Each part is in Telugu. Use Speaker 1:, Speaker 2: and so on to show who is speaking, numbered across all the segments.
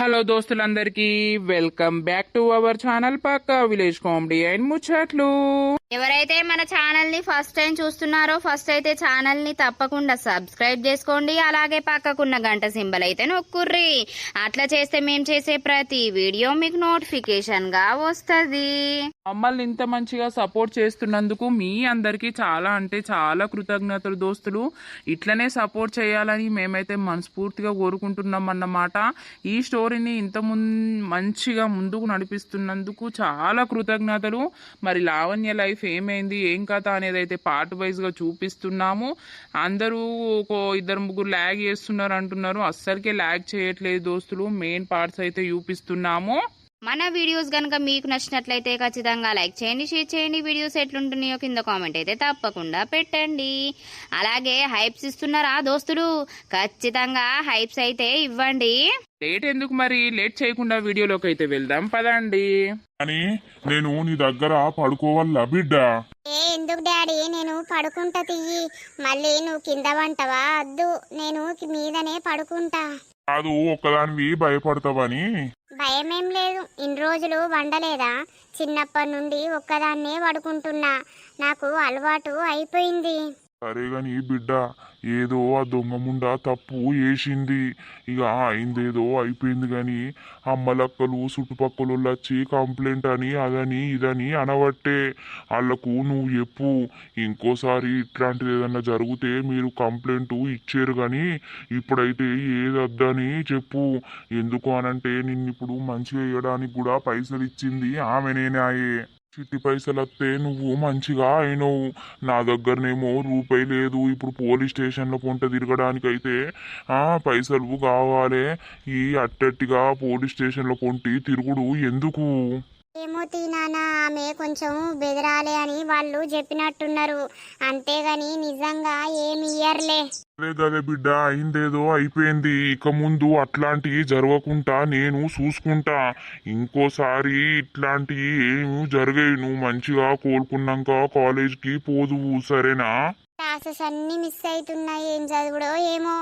Speaker 1: హలో దోస్తులందరికీ welcome back to our channel పక్కా విలేజ్ కామెడీ అండ్ ముచ్చట్లు.
Speaker 2: ఎవరైతే మన ఛానల్ ని ఫస్ట్ టైం చూస్తున్నారో ఫస్ట్ అయితే ఛానల్ ని తప్పకుండా సబ్స్క్రైబ్ చేసుకోండి. అలాగే పక్కకున్న గంట సింబల్ అయితే నొక్కుర్రి. అట్లా చేస్తే మేము చేసే ప్రతి వీడియో మీకు నోటిఫికేషన్ గా వస్తుంది.
Speaker 1: మమ్మల్ని ఇంత మంచిగా సపోర్ట్ చేస్తున్నందుకు మీ అందరికీ చాలా అంటే చాలా కృతజ్ఞతలు దోస్తులు. ఇట్లనే సపోర్ట్ చేయాలని మేమైతే మనస్ఫూర్తిగా కోరుకుంటున్నాం అన్నమాట. ఈ స్టోరీని ఇంత మంచిగా ముందుకు నడిపిస్తున్నందుకు చాలా కృతజ్ఞతలు. మరి లావణ్య లైఫ్ ఏమైంది ఏం కథ అనేది అయితే పార్ట్ వైజ్గా చూపిస్తున్నాము. అందరూ ఒక ఇద్దరు ముగ్గురు ల్యాగ్ చేస్తున్నారు అంటున్నారు. అస్సలకే ల్యాగ్ చేయట్లేదు దోస్తులు. మెయిన్ పార్ట్స్ అయితే చూపిస్తున్నాము.
Speaker 2: మన వీడియోస్ గనక మీకు నచ్చినట్లయితే ఖచ్చితంగా లైక్ చేయండి, షేర్ చేయండి. వీడియోస్ ఎట్లుంటున్నాయో కింద కామెంట్ అయితే తప్పకుండా పెట్టండి. అలాగే హైప్స్ ఇస్తున్నారా దోస్తులు? ఖచ్చితంగా హైప్స్ అయితే ఇవ్వండి.
Speaker 1: లేట్ ఎందుకు మరి, లేట్ చేయకుండా వీడియోలోకి అయితే వెళ్దాం పదండి.
Speaker 3: అని నేను నీ దగ్గర పడుకోవాలా బిడ్డ?
Speaker 4: ఎందుకు డాడీ, నేను పడుకుంటా తియ్యి. మళ్ళీ నువ్వు కింద వంటవా? అద్దు, నేను మీదనే పడుకుంటా.
Speaker 3: కాదు, ఒక్కదానివి భయపడతావని.
Speaker 4: భయమేం లేదు. ఇన్ని రోజులు వండలేదా? చిన్నప్పటి నుండి ఒక్కదాన్నే పడుకుంటున్నా. నాకు అలవాటు అయిపోయింది.
Speaker 3: సరే గాని బిడ్డ, ఏదో ఆ దొంగ ముండా తప్పు చేసింది. ఇక అయిందేదో అయిపోయింది గాని అమ్మలక్కలు చుట్టుపక్కల వచ్చి కంప్లైంట్ అని అదని ఇదని అనబట్టే వాళ్ళకు నువ్వు చెప్పు. ఇంకోసారి ఇట్లాంటిది ఏదన్నా జరిగితే మీరు కంప్లైంట్ ఇచ్చారు గాని ఇప్పుడైతే ఏదద్దని చెప్పు. ఎందుకు అనంటే నిన్నిప్పుడు మంచిగా వేయడానికి కూడా పైసలు ఇచ్చింది ఆమెనేనాయే. చిట్టి పైసలు వస్తే నువ్వు మంచిగా అయినవు. నా దగ్గరనేమో రూపాయి లేదు. ఇప్పుడు పోలీస్ స్టేషన్లో పొంట తిరగడానికైతే పైసలు కావాలి. ఈ అట్టట్టిగా పోలీస్ స్టేషన్లో పొంటి తిరుగుడు ఎందుకు?
Speaker 4: ఏమో తీనానా, ఆమె కొంచెం బెదరాలే అని వాళ్ళు చెప్పినట్టున్నారు. అంతేగాని నిజంగా ఏమి ఇయ్యర్లే.
Speaker 3: అదే గదే బిడ్డ, అయిందేదో అయిపోయింది. ఇక ముందు అట్లాంటివి జరగకుండా నేను చూసుకుంటా. ఇంకోసారి ఇట్లాంటివి ఏమి జరిగాయి. నువ్వు మంచిగా కోలుకున్నాక కాలేజ్కి పోదువు, సరేనా?
Speaker 4: క్లాసెస్ అన్ని మిస్ అవుతున్నాయి. ఏం చదువుడో ఏమో.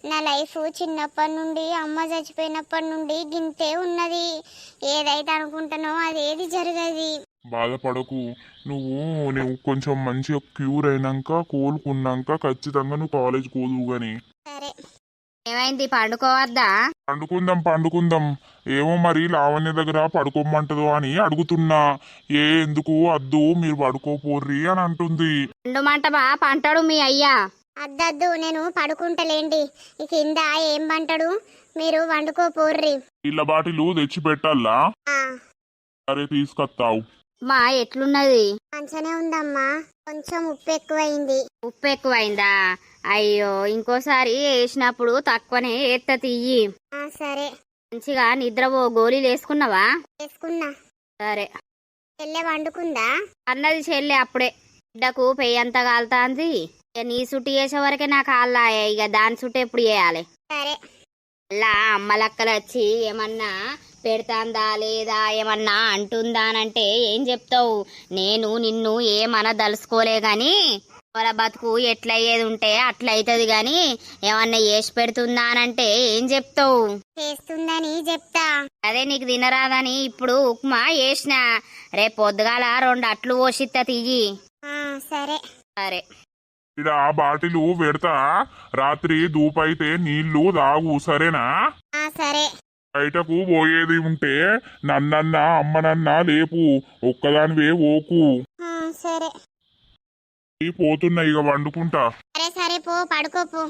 Speaker 4: నా లైఫ్ చిన్నప్పటి నుండి అమ్మ చచ్చిపోయినప్పటి నుండి గింతే ఉన్నది. ఏదైతే అనుకుంటానో అదేది జరగది.
Speaker 3: బాధపడకు. నువ్వు కొంచెం మంచిగా క్యూర్ అయినాక కోలుకున్నాక ఖచ్చితంగా నువ్వు కాలేజ్ పోదువు గాని.
Speaker 4: సరే.
Speaker 2: ఏమైంది, పండుకోవద్దా?
Speaker 3: పండుకుందాం. ఏమో మరి లావణ్య దగ్గర పడుకోమంటదో అని అడుగుతున్నా. ఎందుకు అద్దు, మీరు పడుకోపోర్రి అని అంటుంది.
Speaker 2: పండుమంటవా? పంటాడు మీ అయ్యా.
Speaker 4: అద్దద్దు, నేను పడుకుంటలేండి. ఈ కింద ఏం పంటడు, మీరు వండుకోపోర్రి.
Speaker 3: ఇళ్ళ బాటిలు తెచ్చి పెట్టాలా? సరే, తీసుకొస్తావు.
Speaker 2: మా ఎట్లున్నది?
Speaker 4: మంచిగానే ఉందమ్మా. కొంచెం ఉప్పు ఎక్కువైంది.
Speaker 2: ఉప్పు ఎక్కువైందా? అయ్యో, ఇంకోసారి వేసినప్పుడు తక్కువనే ఎత్త తీయి.
Speaker 4: సరే.
Speaker 2: మంచిగా నిద్రపో. గోళీలు వేసుకున్నావా?
Speaker 4: వేసుకున్నా.
Speaker 2: సరే.
Speaker 4: చెల్లె వండుకుందా?
Speaker 2: అన్నది చెల్లె అప్పుడే. బిడ్డకు పెయ్యంత కాలుతాంది. నీ సుట్టి చేసే వరకే నాకు కాళ్ళాయే. ఇక దాని సుట్టి ఎప్పుడు చేయాలి?
Speaker 4: సరే.
Speaker 2: అలా అమ్మలక్కలు వచ్చి ఏమన్నా పెడతాందా లేదా ఏమన్నా అంటుందానంటే ఏం చెప్తావు? నేను నిన్ను ఏమన్నా దలుసుకోలే గాని వాళ్ళ బతుకు ఎట్లయ్యేది ఉంటే అట్లయితది గాని ఏమన్నా వేసి పెడుతుందానంటే ఏం చెప్తావు?
Speaker 4: చేస్తుందని చెప్తా.
Speaker 2: అదే నీకు తినరాదని ఇప్పుడు ఉప్మా వేసిన. రేపు పొద్దుగాల 2 అట్లు పోసిత్త తీయి.
Speaker 4: సరే.
Speaker 2: సరే.
Speaker 3: ఇలా బాటిలు పెడతా. రాత్రి దూపైతే నీళ్లు తాగు, సరేనా?
Speaker 4: సరే.
Speaker 3: బయటకు పోయేది ఉంటే నన్నన్నా అమ్మనన్నా లేపు. ఒక్కదానివే ఓకు.
Speaker 4: సరే.
Speaker 3: పోతున్నా, ఇక వండుకుంటా.
Speaker 4: సరే పో, పడుకోపో.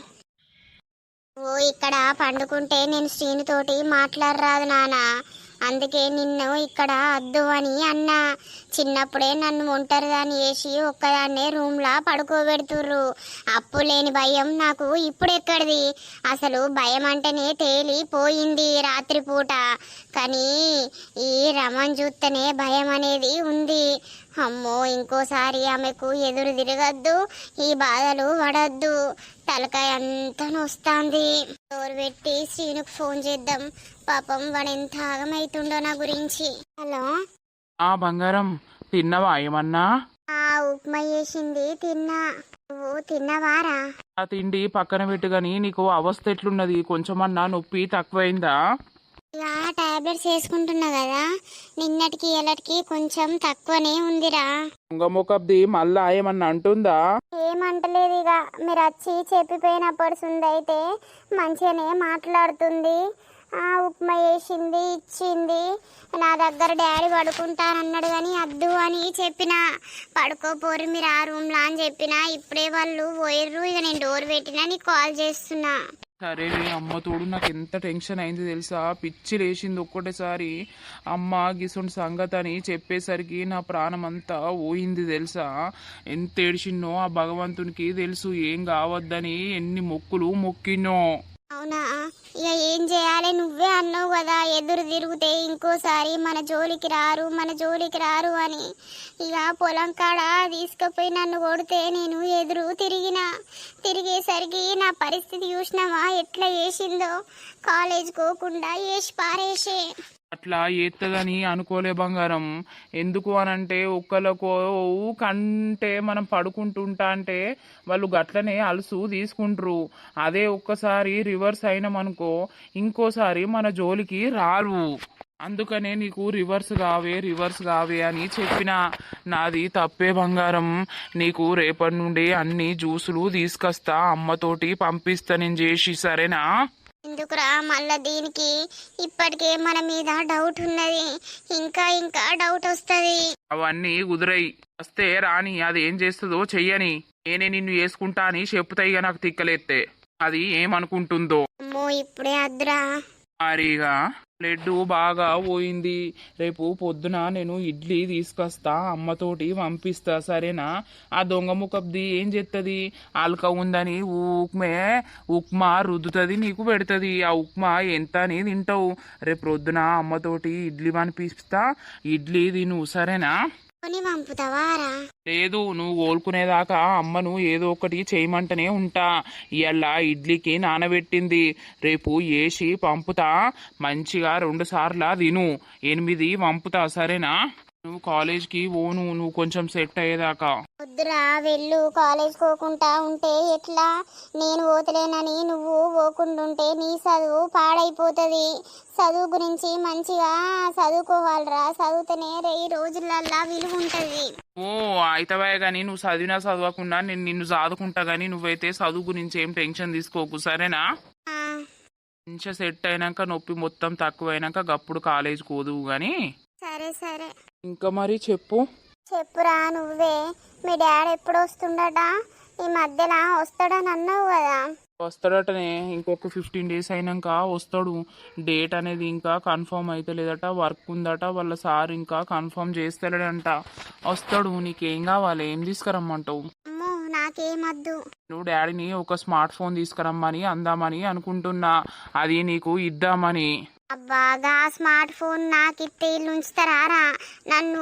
Speaker 4: ఓ, ఇక్కడ పండుకుంటే నేను శ్రీనితోటి మాట్లాడరాదు నానా. అందుకే నిన్ను ఇక్కడ అద్దు అని అన్నా. చిన్నప్పుడే నన్ను ఒంటరిదాన్ని వేసి ఒక్కదాన్నే రూమ్లా పడుకోబెడుతుర్రు. అప్పు లేని భయం నాకు ఇప్పుడు ఎక్కడిది? అసలు భయం అంటేనే తేలిపోయింది రాత్రిపూట. కానీ ఈ రమణ్ చూస్తేనే భయం అనేది ఉంది. అమ్మో, ఇంకోసారి ఆమెకు ఎదురు తిరగద్దు, ఈ బాధలు పడద్దు. తలకాయ అంతా నొస్తాంది. డోర్ పెట్టి శ్రీనుకు ఫోన్ చేద్దాం. పాపం వాడు ఎంత ఆగమైతుండో నా గురించి. హలో.
Speaker 1: బంగారం, తిన్నావా ఏమన్నా?
Speaker 4: ఉప్మా చేసింది, తిన్నా. నువ్వు తిన్నావారా?
Speaker 1: ఆ తిండి పక్కన పెట్టు గాని నీకు అవస్థ ఎట్లున్నది? కొంచెమన్నా నొప్పి తక్కువైందా?
Speaker 4: ఇక టాబ్లెట్స్ వేసుకుంటున్నా కదా, నిన్నటికి ఎల్లటికి కొంచెం తక్కువనే ఉందిరా.
Speaker 1: దొంగముఖబ్ది మళ్ళా ఏమన్నా అంటుందా?
Speaker 4: ఏమంటలేదు, ఇక మీరు వచ్చి చెప్పిపోయినప్పటి నుండి అయితే మంచిగానే మాట్లాడుతుంది. ఉప్మా చేసింది, ఇచ్చింది. నా దగ్గర డాడీ పడుకుంటానన్నాడు కానీ అద్దు అని చెప్పిన. పడుకోపోరు మీరు ఆ రూమ్లో అని చెప్పిన. ఇప్పుడే వాళ్ళు పోయిర్రు. ఇక నేను డోర్ పెట్టినా, నీకు కాల్ చేస్తున్నా.
Speaker 1: సరే నీ అమ్మ తోడు నాకు ఎంత టెన్షన్ అయింది తెలుసా, పిచ్చి లేచింది ఒక్కటేసారి. అమ్మ గిసుంటి సంగతి అని చెప్పేసరికి నా ప్రాణం అంతా పోయింది తెలుసా. ఎంత ఏడిచిన్నో ఆ భగవంతునికి తెలుసు, ఏం కావద్దని ఎన్ని మొక్కులు మొక్కినో.
Speaker 4: అవునా, ఇక ఏం చేయాలి, నువ్వే అన్నావు కదా ఎదురు తిరిగితే ఇంకోసారి మన జోలికి రారు అని. ఇక పొలం కాడ తీసుకుపోయి నన్ను కొడితే నేను ఎదురు తిరిగేసరికి నా పరిస్థితి చూసినావా ఎట్లా చేసిందో. కాలేజ్ పోకుండా వేసి పారేసే.
Speaker 1: అట్లా ఎత్తదని అనుకోలే బంగారం. ఎందుకు అనంటే ఒక్కళ్ళకో కంటే మనం పడుకుంటుంటా అంటే వాళ్ళు గట్లనే అలసు తీసుకుంటారు. అదే ఒక్కసారి రివర్స్ అయినామనుకో ఇంకోసారి మన జోలికి రారు. అందుకనే నీకు రివర్స్ కావే అని చెప్పిన. నాది తప్పే బంగారం. నీకు రేపటి నుండి అన్ని జ్యూసులు తీసుకొస్తా, అమ్మతోటి పంపిస్తా నేను చేసి, సరేనా?
Speaker 4: ఎందుకురా మళ్ళా దీనికి? ఇప్పటికే మన మీద డౌట్ ఉన్నది, ఇంకా డౌట్ వస్తుంది.
Speaker 1: అవన్నీ కుదురై వస్తే రాని, అది ఏం చేస్తుందో చెయ్యని. నేనే నిన్ను వేసుకుంటా అని చెప్పుతాయి నాకు తిక్కలేస్తే. అది ఏమనుకుంటుందో.
Speaker 4: అమ్మో ఇప్పుడే అద్దురా.
Speaker 1: మరిగా బ్లడ్ బాగా పోయింది. రేపు పొద్దున నేను ఇడ్లీ తీసుకొస్తా, అమ్మతోటి పంపిస్తా, సరేనా? ఆ దొంగ ముఖబ్ది ఏం చేస్తుంది, ఆల్క ఉందని ఉప్మా రుద్దుతుంది, నీకు పెడుతుంది. ఆ ఉప్మా ఎంత అని తింటావు. రేపు పొద్దున అమ్మతోటి ఇడ్లీ పంపిస్తా, ఇడ్లీ తిను, సరేనా?
Speaker 4: పంపుతావారా?
Speaker 1: లేదు, నువ్వు కోలుకునేదాకా అమ్మను ఏదో ఒకటి చేయమంటనే ఉంటా. ఇవాళ ఇడ్లీకి నానబెట్టింది, రేపు వేసి పంపుతా. మంచిగా 2 సార్లు తిను, 8 పంపుతా, సరేనా? నువ్వు కాలేజ్కి పోను, నువ్వు కొంచెం సెట్ అయ్యేదాకా.
Speaker 4: వద్దురా వెళ్ళు, కాలేజ్ పోకుండా ఉంటే ఎట్లా? నేను పోతలేనని నువ్వు పోకుంటుంటే నీ చదువు పాడైపోతుంది. చదువు గురించి మంచిగా చదువుకోవాలిరా, చదువుతూనే ఈ రోజులల్లా విలువ ఉంటుంది.
Speaker 1: ఓ అయితవే గాని నువ్వు చదవకుండా నేను నిన్ను చదువుకుంటా గాని నువ్వైతే చదువు గురించి ఏం టెన్షన్ తీసుకోకు, సరేనా? మంచిగా సెట్ అయినాక నొప్పి మొత్తం తక్కువైనాక గప్పుడు కాలేజ్ కోదువు గాని.
Speaker 4: సరే
Speaker 1: ఇంకా మరి చెప్పురా
Speaker 4: నువ్వే. మీ డాడీ ఎప్పుడు వస్తుండట? ఈ మధ్యలో వస్తాడని అన్నావు కదా.
Speaker 1: వస్తాడటనే, ఇంకొక 15 days అయినాక వస్తాడు. డేట్ అనేది ఇంకా కన్ఫర్మ్ అయితే లేదట, వర్క్ ఉందట, వాళ్ళ సార్ ఇంకా కన్ఫర్మ్ చేస్తలేడంట. వస్తాడు. నీకేం కావాలి, ఏం తీసుకురమ్మంటావు?
Speaker 4: అమ్మో నాకేమద్దు.
Speaker 1: నువ్వు డాడీని ఒక స్మార్ట్ ఫోన్ తీసుకురమ్మని అందామని అనుకుంటున్నా, అది నీకు ఇద్దామని.
Speaker 4: అబ్బాగా స్మార్ట్ ఫోన్ నాకిస్తే ఇల్లు ఉంచుతారా? నన్ను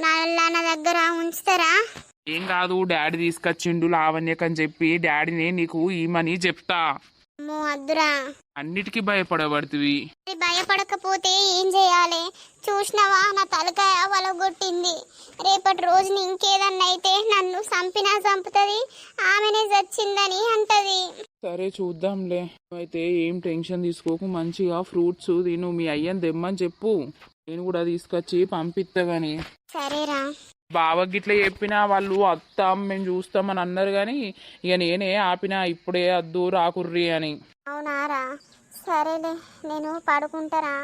Speaker 4: నా దగ్గర ఉంచుతారా?
Speaker 1: ఏం కాదు, డాడీ తీసుకొచ్చిండు లావణ్యకని చెప్పి డాడీని నీకు ఈమని చెప్తా.
Speaker 4: అమ్మో అద్దురా.
Speaker 1: అన్నిటికీ భయపడబడుతుంది.
Speaker 4: భయపడకపోతే ఏం చేయాలి? చూసినావా నా తలకాయ వలగొట్టింది. రేపటి రోజుని ఇంకేదన్నా అయితే నన్ను చంపుతుంది, ఆమెనే చచ్చిందని అంటది.
Speaker 1: సరే చూద్దాంలే. అయితే ఏం టెన్షన్ తీసుకోకు, మంచిగా ఫ్రూట్స్ తిను. మీ అయ్యని తెమ్మని చెప్పు, నేను కూడా తీసుకొచ్చి పంపిస్తా గాని.
Speaker 4: సరేరా.
Speaker 1: బావకి గిట్ల చెప్పినా వాళ్ళు వస్తాం మేము చూస్తామని అన్నారు కానీ ఇక నేనే ఆపినా, ఇప్పుడే అద్దు రాకుర్రి అని.
Speaker 4: అవునారా? సరేలే, నేను పడుకుంటారా.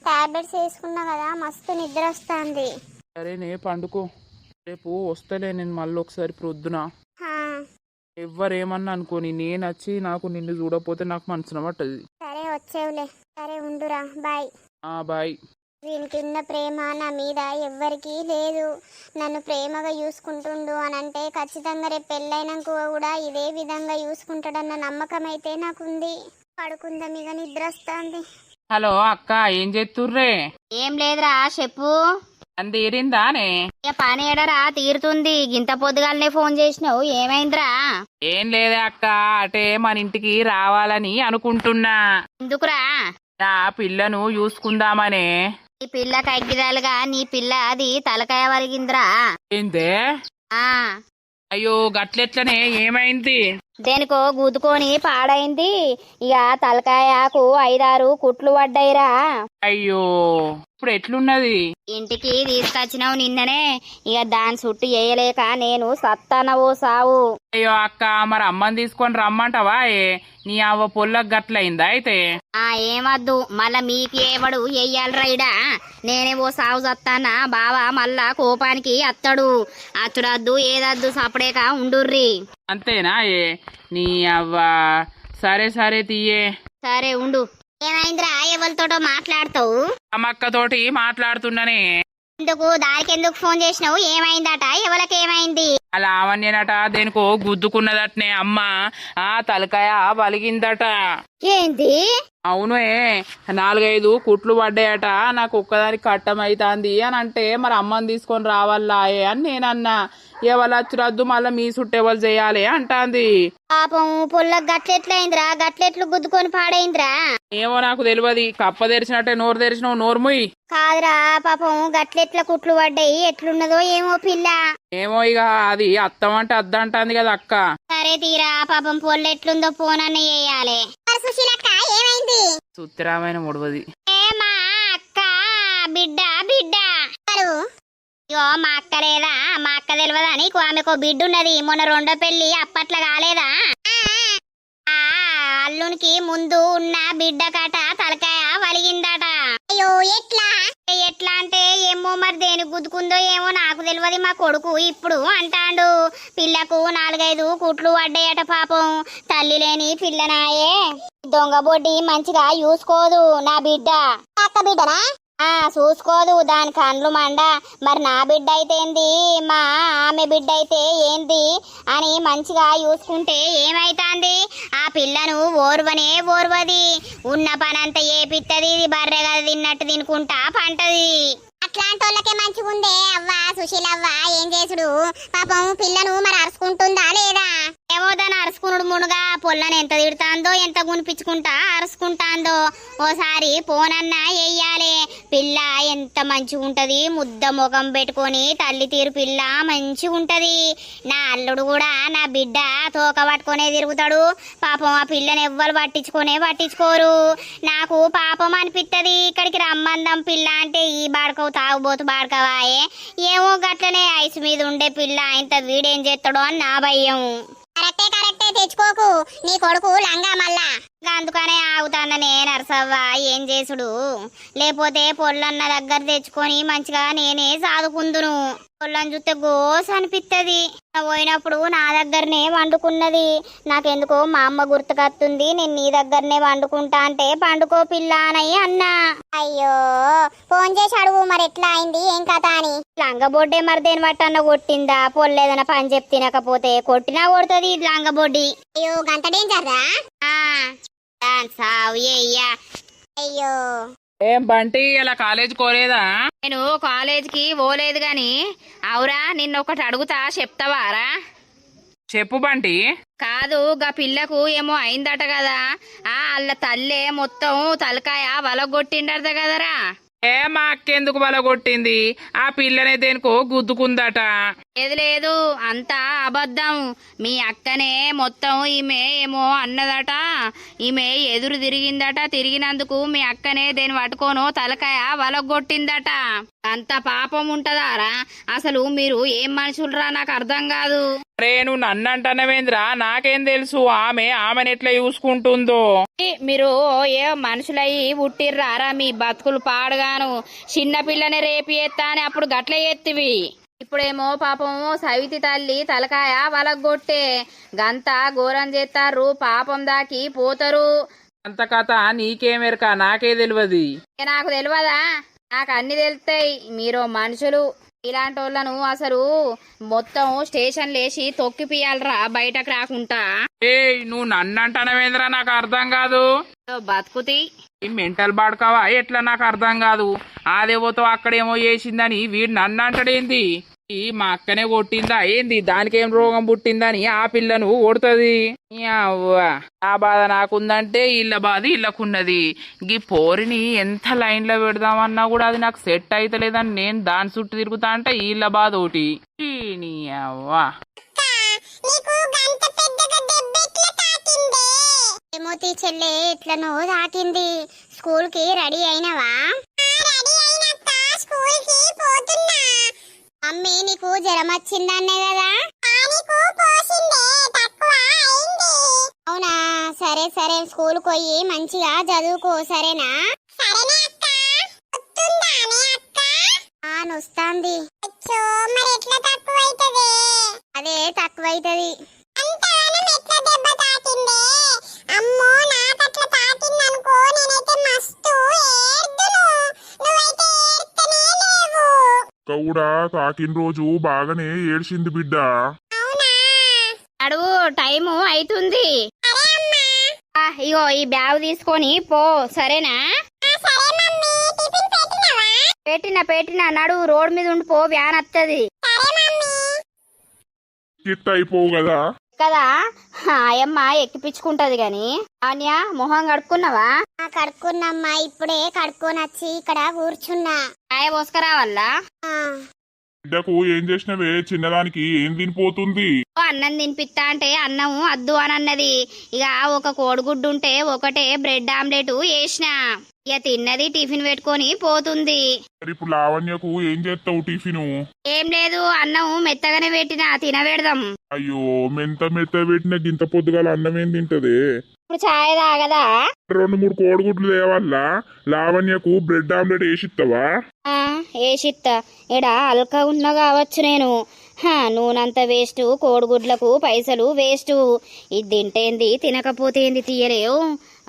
Speaker 4: టాబ్లెట్స్ వేసుకున్నా కదా, మస్తు నిద్ర వస్తుంది.
Speaker 1: సరేనే పండుకో, రేపు వస్తలే నేను మళ్ళీ ఒకసారి ప్రొద్దున. ఎవ్వరేమన్నా అనుకోని, నేను వచ్చి నాకు నిన్ను చూడకపోతే నాకు మనసున పట్టది.
Speaker 4: సరే వచ్చేవులే. సరే ఉండురా, బాయ్.
Speaker 1: బాయ్.
Speaker 4: వీనికి ఉన్న ప్రేమ నా మీద ఎవ్వరికీ లేదు. నన్ను ప్రేమగా చూసుకుంటుండు అని అంటే ఖచ్చితంగా రేపు పెళ్ళైనాక కూడా ఇదే విధంగా చూసుకుంటాడన్న నమ్మకం అయితే నాకుంది. పడుకుందాం, ఇక నిద్ర వస్తుంది.
Speaker 1: హలో అక్క, ఏం చేస్తుర్రే?
Speaker 2: ఏం లేదురా, చెప్పు.
Speaker 1: తీరిందానే?
Speaker 2: ఇక పని ఏడరా తీరుతుంది. గింత పొద్దుగాలనే ఫోన్ చేసినావు, ఏమైందిరా?
Speaker 1: ఏం లేదే అక్క, అటే మన ఇంటికి రావాలని అనుకుంటున్నా.
Speaker 2: ఎందుకురా?
Speaker 1: నా పిల్లను చూసుకుందామనే.
Speaker 2: ఈ పిల్ల కగ్గిరాలుగా నీ పిల్ల అది తలకాయ వలిగిందిరా.
Speaker 1: ఏందే? అయ్యో గట్లెట్లనే, ఏమైంది?
Speaker 2: దేనికో గుద్దుకొని పాడైంది. ఇక తలకాయకు 5-6 కుట్లు పడ్డాయిరా.
Speaker 1: అయ్యో ఇప్పుడు ఎట్లున్నది?
Speaker 2: ఇంటికి తీసుకొచ్చినావు నిన్ననే. ఇక దాని చుట్టూ వేయలేక నేను సత్తానవో సావు.
Speaker 1: అయ్యో అక్క, మరి అమ్మని తీసుకొని రమ్మంటావా? నీ అవ్వ పొల్లకు గట్లయిందా అయితే?
Speaker 2: ఏమద్దు, మళ్ళా మీకు ఏవడు ఎయ్యాలి రైడా. నేనే ఓ సావు సత్తానా బావా మళ్ళా కోపానికి అత్తడు. అచ్చుడద్దు ఏదద్దు సపడేక ఉండుర్రి.
Speaker 1: అంతేనా? నీ అవ్వ. సరే సరే తీయే.
Speaker 2: సరే ఉండు. ఏమైందిరా? ఎవరితోటో మాట్లాడతావు?
Speaker 1: అమ్మక్కతోటి మాట్లాడుతున్నానే.
Speaker 2: ఎందుకు దానికెందుకు ఫోన్ చేసినావు? ఏమైందట? ఎవరికేమైంది?
Speaker 1: అలా అవన్యనట దేనికో గుద్దుకున్నదటనే అమ్మ. ఆ తలకాయ వలిగిందట.
Speaker 2: ఏంది?
Speaker 1: అవునే, 4-5 కుట్లు పడ్డాయట. నాకు ఒక్కదానికి కట్టమైతాంది అని అంటే మరి అమ్మని తీసుకొని రావాలాయే అని నేనన్నా. ఎవరచ్చురద్దు మళ్ళీ మీ సుట్టెవలు చేయాలి అంటాంది.
Speaker 2: పాపం పొల్లకు గట్లెట్లయిందిరా? గట్లెట్లు గుద్దుకొని పాడైందిరా?
Speaker 1: ఏమో నాకు తెలియదు. కప్ప తెరిచినట్టే నోరు తెరిచినావు, నోరుముయ్.
Speaker 2: కాదురా పాపం గట్లెట్ల కుట్లు పడ్డాయి. ఎట్లున్నదో ఏమో పిల్ల.
Speaker 1: ఏమో ఇక అది అత్తమంటే అద్దంటాంది కదా అక్క.
Speaker 2: సరే తీరా, పాపం పొల్లెట్లుందో ఫోన్ వేయాలి.
Speaker 4: సుశీలక్క ఏమైంది?
Speaker 1: సుత్తిరామైన ముడవది.
Speaker 2: మా అక్క బిడ్డ బిడ్డ. ఇగో మా అక్క లేదా? మా అక్క తెలియదా నీకు? ఆమెకు బిడ్డ ఉన్నది. మొన్న 2వ పెళ్లి అప్పట్ల కాలేదా? అల్లునికి ముందు ఉన్న బిడ్డ కట తలకాయ వలిగిందట.
Speaker 4: అయ్యో ఎట్లా?
Speaker 2: ఎట్లా అంటే ఏమో మరి దేని గుద్దుకుందో ఏమో నాకు తెలియదు. మా కొడుకు ఇప్పుడు అంటాండు పిల్లకు 4-5 కుట్లు పడ్డాయట. పాపం తల్లి లేని పిల్లనాయే. దొంగ బొడ్డి మంచిగా చూసుకోదు నా బిడ్డ.
Speaker 4: అక్క బిడ్డనా?
Speaker 2: చూసుకోదు. దాని కండ్లు మండ. మరి నా బిడ్డ అయితే ఏంది, మా ఆమె బిడ్డ అయితే ఏంది అని మంచిగా చూసుకుంటే ఏమైతాంది? ఆ పిల్లను ఓర్వది. ఉన్న పనంతా ఏపిత్తది. ఇది బర్రె కదా తిన్నట్టు తినుకుంటా పంటది.
Speaker 4: అట్లాంటి వాళ్ళకే మంచిగుందే అవ్వ సుశీలవ్వ. ఏం చేసుడు? పాపం పిల్లను మరి అరుచుకుంటుందా లేదా?
Speaker 2: ఏమో దాన్ని అరుచుకునుడు మునుగా పొల్లని ఎంత తిడుతాందో, ఎంత గునిపించుకుంటా అరుచుకుంటాందో. ఓసారి పోనన్నా వెయ్యాలి. పిల్ల ఎంత మంచిగా ఉంటది. ముద్ద ముఖం పెట్టుకొని తల్లి తీరు పిల్ల మంచిగా ఉంటది. నా అల్లుడు కూడా నా బిడ్డ తోక పట్టుకునే తిరుగుతాడు. పాపం ఆ పిల్లని ఎవ్వరు పట్టించుకోరు. నాకు పాపం అనిపిత్తది. ఇక్కడికి రమ్మందం పిల్ల అంటే ఈ బాడకవు తాగుబోతు బాడకవాయే. ఏమో గట్లనే ఐసు మీద ఉండే పిల్ల ఇంత వీడేం చేస్తాడో అని నా భయం.
Speaker 4: కరెక్టే తెచ్చుకోకు. నీ కొడుకు లంగా మళ్ళా.
Speaker 2: అందుకనే ఆగుతాననే నరసవ్వ. ఏం చేసుడు? లేకపోతే పొల్లన్న దగ్గర తెచ్చుకొని మంచిగా నేనే సాదుకుందును. పొల్లని చూస్తే గోస అనిపిత్తది. పోయినప్పుడు నా దగ్గరనే వండుకున్నది. నాకెందుకో మా అమ్మ గుర్తుకొస్తుంది. నేను నీ దగ్గరనే వండుకుంటా అంటే పండుకో పిల్ల అని అన్నా.
Speaker 4: అయ్యో ఫోన్ చేసి అడుగు మరి ఎట్లా అయింది ఏం కథ అని.
Speaker 2: లంగబొడ్డే మరి దేని బట్టన్న కొట్టిందా? పొల్లేదన్న పని చెప్ తినకపోతే కొట్టినా కొడుతుంది లంగబొడ్డి.
Speaker 4: అయ్యో గంట డేంజర్ రా.
Speaker 2: అయ్యో
Speaker 1: ఏం బంటి ఇలా కాలేజ్ కోలేదా?
Speaker 2: నేను కాలేజీకి పోలేదు గాని. అవురా నిన్నొకటి అడుగుతా చెప్తావారా?
Speaker 1: చెప్పు బంటి.
Speaker 2: కాదు గా పిల్లకు ఏమో అయిందట కదా. వాళ్ళ తల్లే మొత్తం తలకాయ వలగొట్టిండట కదరా.
Speaker 1: మా అక్కెందుకు బలగొట్టింది? ఆ పిల్లనే దేనికో గుద్దుకుందట.
Speaker 2: లేదు అంతా అబద్ధం. మీ అక్కనే మొత్తం ఈమె ఏమో అన్నదట. ఈమె ఎదురు తిరిగిందట. తిరిగినందుకు మీ అక్కనే దేని పట్టుకోను తలకాయ వలగొట్టిందట. అంత పాపం ఉంటదారా? అసలు మీరు ఏం మనుషులరా? నాకు అర్థం కాదు.
Speaker 1: నువ్వు నన్నంటనవేంద్రా? నాకేం తెలుసు ఆమెను ఎట్లా చూసుకుంటుందో.
Speaker 2: మీరు ఏ మనుషులయ్యి పుట్టిర్రారా? మీ బతుకులు పాడుగాను. చిన్న పిల్లని రేపి ఎత్తా అని అప్పుడు గట్ల ఎత్తివి. ఇప్పుడేమో పాపం సవితి తల్లి తలకాయ వలగొట్టే. గంతా ఘోరం చేస్తారు. పాపం దాకి పోతారు.
Speaker 1: అంత కథ నీకేమెరక? నాకే తెలియదు.
Speaker 2: నాకు తెలియదా? నాకు అన్ని తెలుస్తాయి. మీరు మనుషులు. ఇలాంటి వాళ్ళను అసలు మొత్తం స్టేషన్ లేసి తొక్కిపియాలరా బయటకు రాకుండా.
Speaker 1: నువ్వు నన్నంటనవేంద్రా? నాకు అర్థం కాదు.
Speaker 2: బతుకుతి
Speaker 1: మెంటల్ బాడుకావా ఎట్లా? నాకు అర్థం కాదు. ఆదేవోతో అక్కడేమో చేసిందని వీడు నన్ను అంటాడేంది? మా అక్కనే కొట్టిందా ఏంది? దానికేం రోగం పుట్టిందని ఆ పిల్లను కొడుతుంది. ఆ బాధ నాకుందంటే ఇళ్ళ బాధ ఇళ్ళకున్నది. గీ పోరిని ఎంత లైన్లో పెడదామన్నా కూడా అది నాకు సెట్ అయితలేదని నేను దాని చుట్టూ తిరుగుతా అంటే ఇళ్ళ బాధ ఒకటి.
Speaker 4: నీకు గంట పెద్దగా దెబ్బ ఏమో తీ చెల్లె ఎట్లనో తాకింది. స్కూల్ కి రెడీ అయినవా? మమ్మీ నీకు జ్వరం వచ్చిందన్నే కదా? అవునా, సరే సరే స్కూల్ పోయి మంచిగా చదువుకో సరేనా? నొస్తాంది. అదే తక్కువైతది.
Speaker 3: కూడా తాకిన రోజు బాగానే ఏడ్చింది బిడ్డ.
Speaker 2: అడుగు టైము అవుతుంది. ఇగో ఈ బ్యాగ్ తీసుకొని పో సరేనా? పెట్టినా నడు రోడ్ మీద ఉండి పో, వ్యాన్ వస్తుంది
Speaker 3: కిట్ అయిపోవు కదా
Speaker 2: కదా. ఆయమ్మ ఎక్కిపించుకుంటది గాని. ఆన్యా మొహం కడుక్కున్నావా?
Speaker 4: కడుక్కున్నమ్మా, ఇప్పుడే కడుక్కొని వచ్చి ఇక్కడ కూర్చున్నా.
Speaker 2: కాయ పోసుకురావల్లా?
Speaker 3: బిడ్డకు ఏం చేసినవే? చిన్నదానికి ఏం తినిపోతుంది?
Speaker 2: అన్నం తినిపిస్తా అంటే అన్నం అద్దు అని అన్నది. ఇక ఒక కోడిగుడ్డు ఉంటే ఒకటే బ్రెడ్ ఆమ్లెట్ వేసిన. ఇక తిన్నది, టిఫిన్ పెట్టుకొని పోతుంది.
Speaker 3: మరి ఇప్పుడు లావణ్యకు ఏం చేస్తావు టిఫిను?
Speaker 2: ఏం లేదు, అన్నం మెత్తగానే పెట్టినా, తినబెడదాం.
Speaker 3: అయ్యో, మెత్త పెట్టిన గింత పొద్దుగాల అన్నం ఏం తింటది?
Speaker 2: ఇప్పుడు ఛాయ్ తాగదా?
Speaker 3: 2-3 కోడిగుడ్లు తేవాలా? లావణ్యకు బ్రెడ్ ఆమ్లెట్ వేసిస్తావా?
Speaker 2: ఏసిత్తా. ఇడా అల్కా ఉన్నా కావచ్చు నేను. నూనంత వేస్ట్, కోడిగుడ్లకు పైసలు వేస్ట్. ఇది తింటేంది తినకపోతేంది తీయలేవు.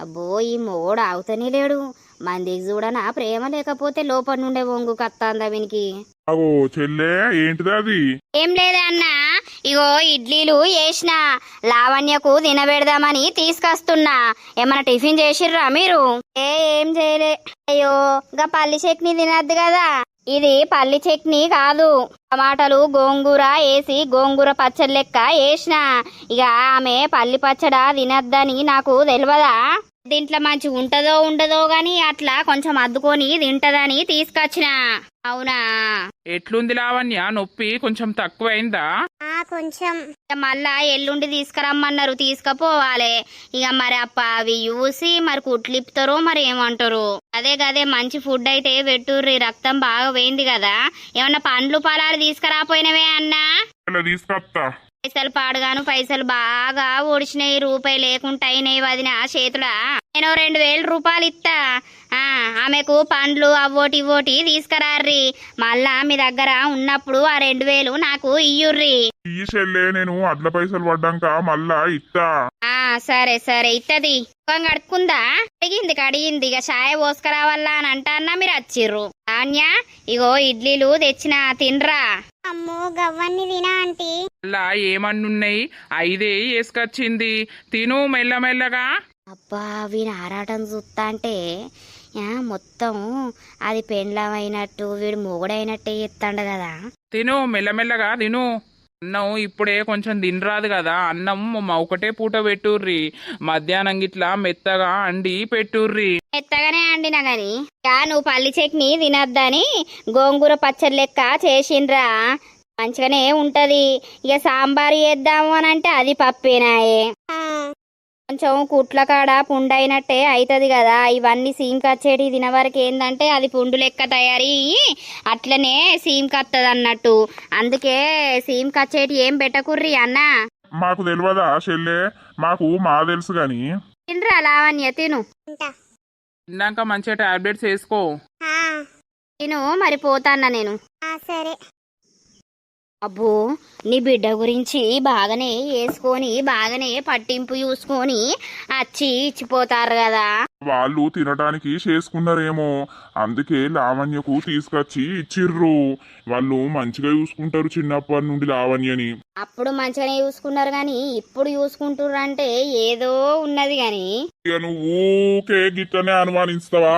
Speaker 2: అబ్బో, ఈ మోడు ఆగుతనే లేడు. మందికి చూడనా ప్రేమ లేకపోతే లోపల నుండే వంగు కత్తాందా వీనికి.
Speaker 3: అగో చెల్లె, ఏంటిది అది?
Speaker 2: ఏం లేదే అన్నా, ఇగో ఇడ్లీలు వేసిన లావణ్యకు తినబెడదామని తీసుకొస్తున్నా. ఏమన్నా టిఫిన్ చేసిర్రా మీరు? ఏం చేయలే. అయ్యో, గా పల్లి చట్నీ తినద్దు కదా. ఇది పల్లి చట్నీ కాదు, టమాటాలు గోంగూర వేసి గోంగూర పచ్చడి లెక్క వేసిన. ఇక ఆమె పల్లి పచ్చడా తినద్దని నాకు తెలియదా? దీంట్లో మంచి ఉంటదో ఉండదో గాని అట్లా కొంచెం అద్దుకొని తింటదని తీసుకొచ్చిన. అవునా?
Speaker 1: ఎట్లుంది లావణ్య? నొప్పి కొంచెం తక్కువైందా?
Speaker 4: కొంచెం.
Speaker 2: మళ్ళా ఎల్లుండి తీసుకురమ్మన్నారు, తీసుకుపోవాలి. ఇక మరి అప్ప అవి చూసి మరి కుట్లిప్తారో మరి ఏమంటారు. అదే గదే మంచి ఫుడ్ అయితే పెట్టుర్రి, రక్తం బాగా పోయింది కదా. ఏమన్నా పండ్లు పొలాలు తీసుకురాపోయినవే అన్నా?
Speaker 3: తీసుకొస్తా.
Speaker 2: పైసలు పాడుగాను, పైసలు బాగా ఓడిచినాయి. రూపాయి లేకుండా అయినాయి వదిన చేతులా. నేను 2000 రూపాయలు ఇస్తా. ఆమెకు పండ్లు అవోటి ఇవోటి తీసుకురార్రి. మళ్ళా మీ దగ్గర ఉన్నప్పుడు ఆ 2000 నాకు ఇయ్యుర్రి.
Speaker 3: ఈ చెల్లె, నేను అడ్ల పైసలు పడ్డాక మళ్ళా ఇస్తా.
Speaker 2: సరే సరే ఇత్తది. కడుక్కుందా? కడిగింది. ఇక ఛాయ్ పోసుకురావాలా అని అంటన్నా మీరు వచ్చిర్రు. ఆన్యా, ఇగో ఇడ్లీలు తెచ్చిన, తినరా.
Speaker 4: అమ్మో, గవ్వన్ని తినా ఆంటీ.
Speaker 1: అలా ఏమన్నున్నాయి? 5 వేసుకొచ్చింది, తిను మెల్లమెల్లగా.
Speaker 2: అబ్బా, వీని ఆరాటం చూస్తా అంటే మొత్తం అది పెండ్లమైనట్టు వీడు మొగుడైనట్టే ఎత్తాడు కదా.
Speaker 1: తిను మెల్లమెల్లగా తిను. అన్నం ఇప్పుడే కొంచెం తినరాదు కదా. అన్నం ఒకటే పూట పెట్టుర్రి, మధ్యాహ్నం గిట్లా మెత్తగా అండి పెట్టుర్రి.
Speaker 2: మెత్తగానే అండినా గాని నువ్వు పల్లి చట్నీ తినద్దని గోంగూర పచ్చడి లెక్క చేసిండ్రా. మంచిగానే ఉంటది. ఇక సాంబారు చేద్దాము అని అంటే అది పప్పేనాయే. కొంచెం కుట్ల కాడ పుండు అయినట్టే అవుతుంది కదా. ఇవన్నీ సీమ్ కచ్చేటి తినవరకు ఏంటంటే అది పుండు లెక్క తయారీ అట్లనే సీమ్ కత్తది అన్నట్టు. అందుకే సీమ్ కచ్చేటి ఏం పెట్టకుర్రి అన్న.
Speaker 3: మాకు తెలియదా చెల్లె? మాకు మా తెలుసు గాని.
Speaker 2: తినరా లావణ్య, తిను.
Speaker 1: తిన్నాక మంచిగా టాబ్లెట్స్ వేసుకో.
Speaker 2: తిను, మరి పోతాన్నా నేను.
Speaker 4: సరే.
Speaker 2: అబ్బో, నీ బిడ్డ గురించి బాగానే వేసుకొని బాగానే పట్టింపు చూసుకొని వచ్చి ఇచ్చిపోతారు కదా.
Speaker 3: వాళ్ళు తినటానికి చేసుకున్నారేమో, అందుకే లావణ్యకు తీసుకొచ్చి ఇచ్చిర్రు. వాళ్ళు మంచిగా చూసుకుంటారు చిన్నప్పటి నుండి లావణ్యని.
Speaker 2: అప్పుడు మంచిగానే చూసుకున్నారు గాని ఇప్పుడు చూసుకుంటుర్రు అంటే ఏదో ఉన్నది గాని.
Speaker 3: ఇక నువ్వు ఊకే గిట్టనే అనుమానిస్తావా?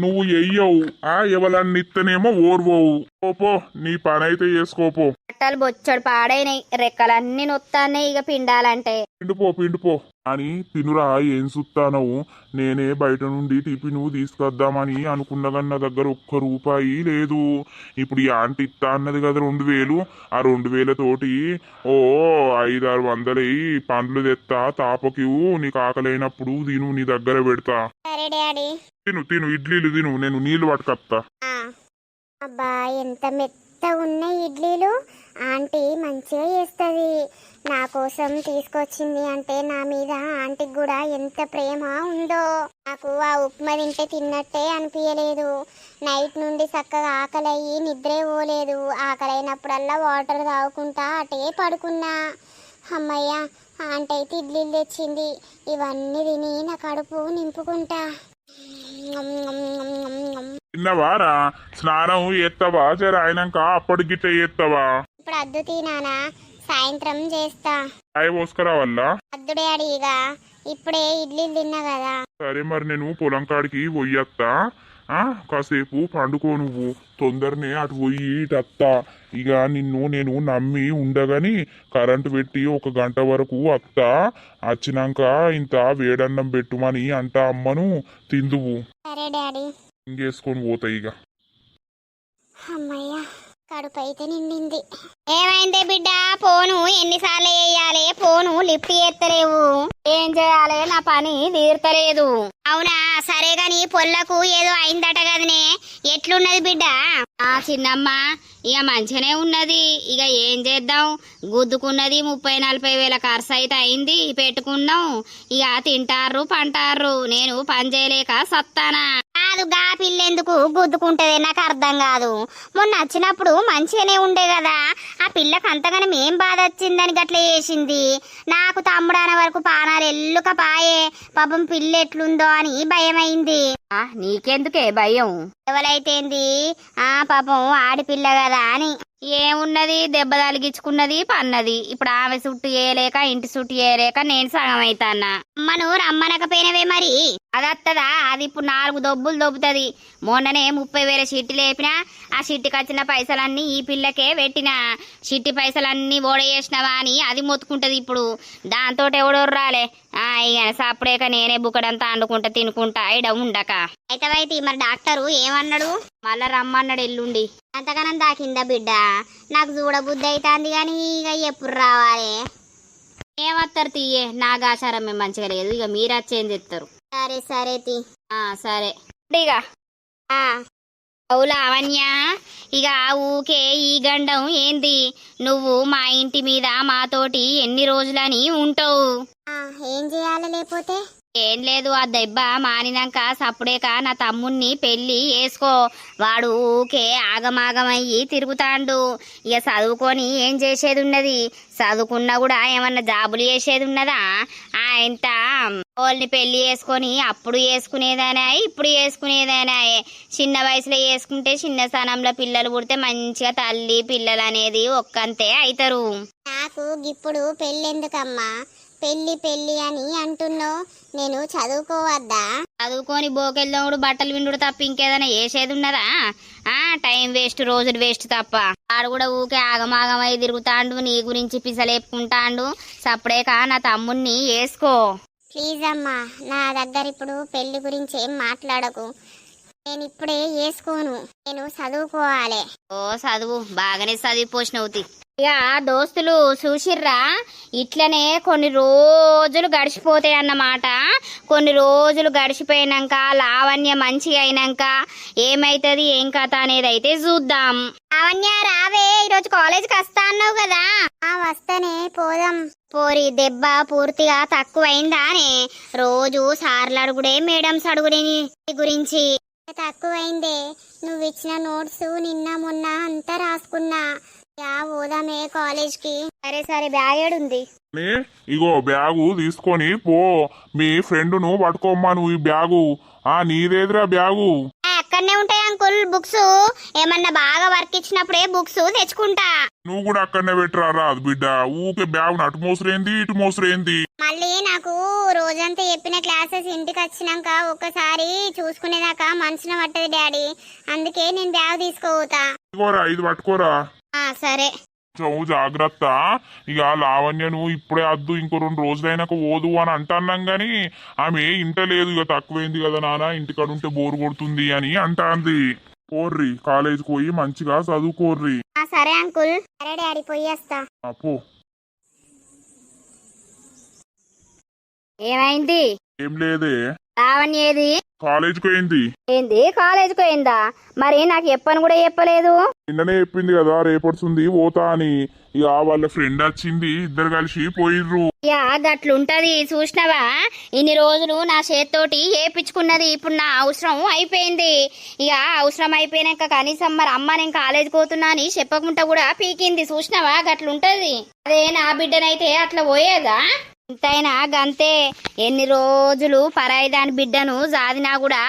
Speaker 3: నువ్వు ఎయ్యవు, ఎవరన్నా ఇత్తనేమో ఓర్వవు. పోపో, నీ పని అయితే చేసుకోపో.
Speaker 2: బట్టలు బొచ్చడు పాడైనాయి, రెక్కలన్నీ నొత్తానే ఇక పిండాలంటే.
Speaker 3: పిండిపో. అని తినురా ఏం సుత్తానవు నేనే బయట నుండి టిఫిను తీసుకొద్దామని అనుకున్నగాని నా దగ్గర ఒక్క రూపాయి లేదు. ఇప్పుడు ఈ ఆంటీ ఇత్తా అన్నది కదా 2000. ఆ 2000తోటి ఓ 500-600 పండ్లు తెత్తా తాపకి నీకు ఆకలైనప్పుడు తిను నీ దగ్గర పెడతా.
Speaker 4: సరే డాడీ.
Speaker 3: తిను తిను ఇడ్లీలు తిను నేను నీళ్లు పట్టుకొత్తా.
Speaker 4: అబ్బా ఎంత మెత్తగా ఉన్నాయి ఇడ్లీలు. ఆంటీ మంచిగా చేస్తుంది. నా కోసం తీసుకొచ్చింది అంటే నా మీద ఆంటీకి కూడా ఎంత ప్రేమ ఉందో. నాకు ఆ ఉప్మా తింటే తిన్నట్టే అనిపించలేదు. నైట్ నుండి చక్కగా ఆకలయ్యి నిద్రే పోలేదు. ఆకలైనప్పుడల్లా వాటర్ తాగుకుంటా అటే పడుకున్నా. అమ్మయ్య ఆంటీ అయితే ఇడ్లీలు తెచ్చింది. ఇవన్నీ తిని నా కడుపు నింపుకుంటా.
Speaker 3: తిన్నవారా స్నానం చేస్తావా జర అయినాక అప్పటికి గిట్ట చేస్తావా?
Speaker 4: ఇప్పుడు అద్దు తినానా సాయంత్రం చేస్తా.
Speaker 3: చాయ్ పోసుకురా వల్ల
Speaker 4: అద్దు డాడీ ఇక ఇప్పుడే ఇడ్లీలు తిన్నా కదా.
Speaker 3: సరే మరి నేను పొలం కాడికి పోయత్తా. కాసేపు పండుకో నువ్వు తొందరనే అటు పోయి ఇటు అత్తా. ఇక నిన్ను నేను నమ్మి ఉండగాని కరెంటు పెట్టి 1 గంట వరకు అత్తా. వచ్చినాక ఇంత వేడన్నం పెట్టుమని అంట అమ్మను తిందువు.
Speaker 4: సరే డాడీ.
Speaker 3: ఇంకేసుకొని పోతాయి ఇక.
Speaker 4: అమ్మయ్య కడుపు అయితే నిండింది.
Speaker 2: ఏమైందే బిడ్డ? ఫోను ఎన్నిసార్లు వేయాలి? ఫోను లిఫ్ట్ చేస్తలేవు. ఏం చేయాలి? నా పని తీర్తలేదు. అవునా? సరే గాని పొల్లకు ఏదో అయిందట కదనే, ఎట్లున్నది బిడ్డ? ఆ చిన్నమ్మ ఇక మంచిగానే ఉన్నది. ఇక ఏం చేద్దాం, గుద్దుకున్నది 30-40 వేల ఖర్చు అయితే అయింది. పెట్టుకున్నాం. ఇక తింటారు పంటారు. నేను పని చేయలేక సత్తానా. కాదు గా పిల్లెందుకు గుద్దుకుంటది నాకు అర్థం కాదు. మొన్న వచ్చినప్పుడు మంచిగానే ఉండే కదా. ఆ పిల్లకి అంతగానం ఏం బాధ వచ్చిందని గట్ల చేసింది. నాకు తమ్ముడాన వరకు పానాలు ఎల్లుక పాయే. పాపం పిల్ల ఎట్లుందో అని భయమైంది. నీకెందుకే భయం? ఎవరైతేంది పాపం ఆడిపిల్ల కదా అని. ఏమున్నది, దెబ్బ తలిగించుకున్నది పన్నది. ఇప్పుడు ఆమె సుట్టు చేయలేక ఇంటి సుట్టు చేయలేక నేను సగం అవుతాన్నా. అమ్మను రమ్మనకపోయినవే మరి. అదత్తదా? అది ఇప్పుడు 4 దొబ్బులు దొబ్బుతుంది. మొన్ననే 30,000 చిట్టి లేపినా. ఆ చిట్టికి వచ్చిన పైసలన్నీ ఈ పిల్లకే పెట్టినా. చిట్టి పైసలన్నీ ఓడేసినవా అని అది మొత్తుకుంటది ఇప్పుడు. దాంతో ఎవడోరు రాలే. ఇక సప్పుడేక నేనే బుక్కడంతా అండుకుంటా తినుకుంటా ఇడ ఉండక. అయితే మరి డాక్టరు ఏమన్నాడు? మళ్ళా రమ్మన్నాడు ఎల్లుండి. అంతగానం దాకిందా బిడ్డ? నాకు చూడబుద్ధి అవుతుంది కానీ ఇక ఎప్పుడు రావాలి? ఏమత్తారు తీయే, నాకు ఆచారం ఏం మంచిగా లేదు. ఇక మీరు వచ్చేం చెప్తారు.
Speaker 4: సరే సరే తి.
Speaker 2: సరే ఇక అవులా అవన్య, ఇక ఊకే ఈ గండం ఏంది? నువ్వు మా ఇంటి మీద మాతోటి ఎన్ని రోజులని ఉంటావు?
Speaker 4: ఏం చేయాలి లేకపోతే?
Speaker 2: ఏం లేదు, ఆ దెబ్బ మానినాక సప్పుడేక నా తమ్ముణ్ణి పెళ్లి చేసుకో. వాడు ఊకే ఆగమాగమయ్యి తిరుగుతాండు. ఇక చదువుకొని ఏం చేసేది ఉన్నది? చదువుకున్నా కూడా ఏమన్నా జాబులు చేసేది ఉన్నదా? ఇంత వాళ్ళని పెళ్లి చేసుకొని అప్పుడు చేసుకునేదానా ఇప్పుడు చేసుకునేదానా? చిన్న వయసులో చేసుకుంటే చిన్న స్థానంలో పిల్లలు పుడితే మంచిగా తల్లి పిల్లలు అనేది ఒక్కంతే అవుతారు.
Speaker 4: నాకు ఇప్పుడు పెళ్ళెందుకమ్మా? పెళ్లి పెళ్లి అని అంటున్నావు. నేను చదువుకోవద్దా?
Speaker 2: చదువుకొని బోకెళ్ళినప్పుడు బట్టలు విండు తప్ప ఇంకేదైనా వేసేది ఉన్నదా? టైం వేస్ట్, రోజులు వేస్ట్ తప్ప. వాడు కూడా ఊకే ఆగమాగమై తిరుగుతాండు. నీ గురించి పిసలేపుకుంటాండు. సప్పుడేక నా తమ్ముణ్ణి వేసుకో.
Speaker 4: ప్లీజ్ అమ్మా, నా దగ్గర ఇప్పుడు పెళ్లి గురించి ఏం మాట్లాడకు. నేను ఇప్పుడే వేసుకోను. నేను చదువుకోవాలి.
Speaker 2: చదువు బాగానే చదివిపోసినవుతి. ఇక దోస్తులు చూసిర్రా, ఇట్లనే కొన్ని రోజులు గడిచిపోతాయి అన్నమాట. కొన్ని రోజులు గడిచిపోయినాక లావణ్య మంచిగా అయినాక ఏమైతుంది ఏం కథ అనేది అయితే చూద్దాం. లావణ్య రావే, ఈరోజు కాలేజీకి వస్తా అన్నావు కదా.
Speaker 4: వస్తానే, పోదాం.
Speaker 2: పోరి, దెబ్బ పూర్తిగా తక్కువైందా అని రోజు సార్లు అడుగుడే మేడమ్స్ అడుగుడే గురించి?
Speaker 4: తక్కువైందే. నువ్వు ఇచ్చిన నోట్స్ నిన్న మొన్న అంతా రాసుకున్నా. పోదామే కాలేజ్కి.
Speaker 2: సరే సరే, బ్యాగ్ ఏడుంది?
Speaker 3: ఇగో బ్యాగు తీసుకొని పో. మీ ఫ్రెండ్ను పట్టుకోమ్మా నువ్వు ఈ బ్యాగు. నీదేదిరా బ్యాగు?
Speaker 2: అక్కడనే ఉంటాయి అంకుల్ బుక్స్. ఏమన్నా బాగా వర్క్ ఇచ్చినప్పుడే బుక్స్ తెచ్చుకుంటా.
Speaker 3: నువ్వు కూడా అక్కడనే పెట్టరా రాదు బిడ్డ. ఊకే బ్యాగు అటు మోసరేంది ఇటు మోసరేంది?
Speaker 4: మళ్ళీ నాకు రోజంతా చెప్పిన క్లాసెస్ ఇంటికి వచ్చినాక ఒక్కసారి చూసుకునేదాకా మనసున పట్టదు డాడీ. అందుకే నేను బ్యాగ్ తీసుకోపోతా.
Speaker 3: ఇది పట్టుకోరా.
Speaker 2: సరే.
Speaker 3: చవు జాగ్రత్త. ఇక లావణ్యను ఇప్పుడే అద్దు ఇంకో 2 రోజులైనాక పోదు అని అంటున్నాం గాని ఆమె ఇంటలేదు. ఇక తక్కువైంది కదా నాన్న, ఇంటికాడ ఉంటే బోరు కొడుతుంది అని అంటాంది. పోర్రి కాలేజీకి పోయి మంచిగా చదువుకోర్రి.
Speaker 4: సరే అంకుల్. సరే డాడీ పోయేస్తా.
Speaker 3: పో.
Speaker 2: ఏమైంది?
Speaker 3: ఏం లేదే,
Speaker 2: లావణ్య ఏది?
Speaker 3: కాలేజీకి పోయింది.
Speaker 2: ఏంది కాలేజీకి పోయిందా? మరి నాకు చెప్పని కూడా చెప్పలేదు.
Speaker 3: నిన్ననే చెప్పింది కదా రేపొడుతుంది పోతా అని. ఇక వాళ్ళ ఫ్రెండ్ వచ్చింది, ఇద్దరు కలిసి పోయిర్రు.
Speaker 2: యా గట్లుంటది చూసినవా? ఇన్ని రోజులు నా చేత్తోటి ఏపించుకున్నది, ఇప్పుడు నా అవసరం అయిపోయింది. ఇక అవసరం అయిపోయినాక కనీసం మరి అమ్మ నేను కాలేజీకి పోతున్నా అని చెప్పకుండా కూడా పీకింది. చూసినవా? గట్లుంటది. అదే నా బిడ్డనైతే అట్లా పోయేదా? ఇంతైనా గంతే. ఎన్ని రోజులు పరాయి దాని బిడ్డను జాదినా కూడా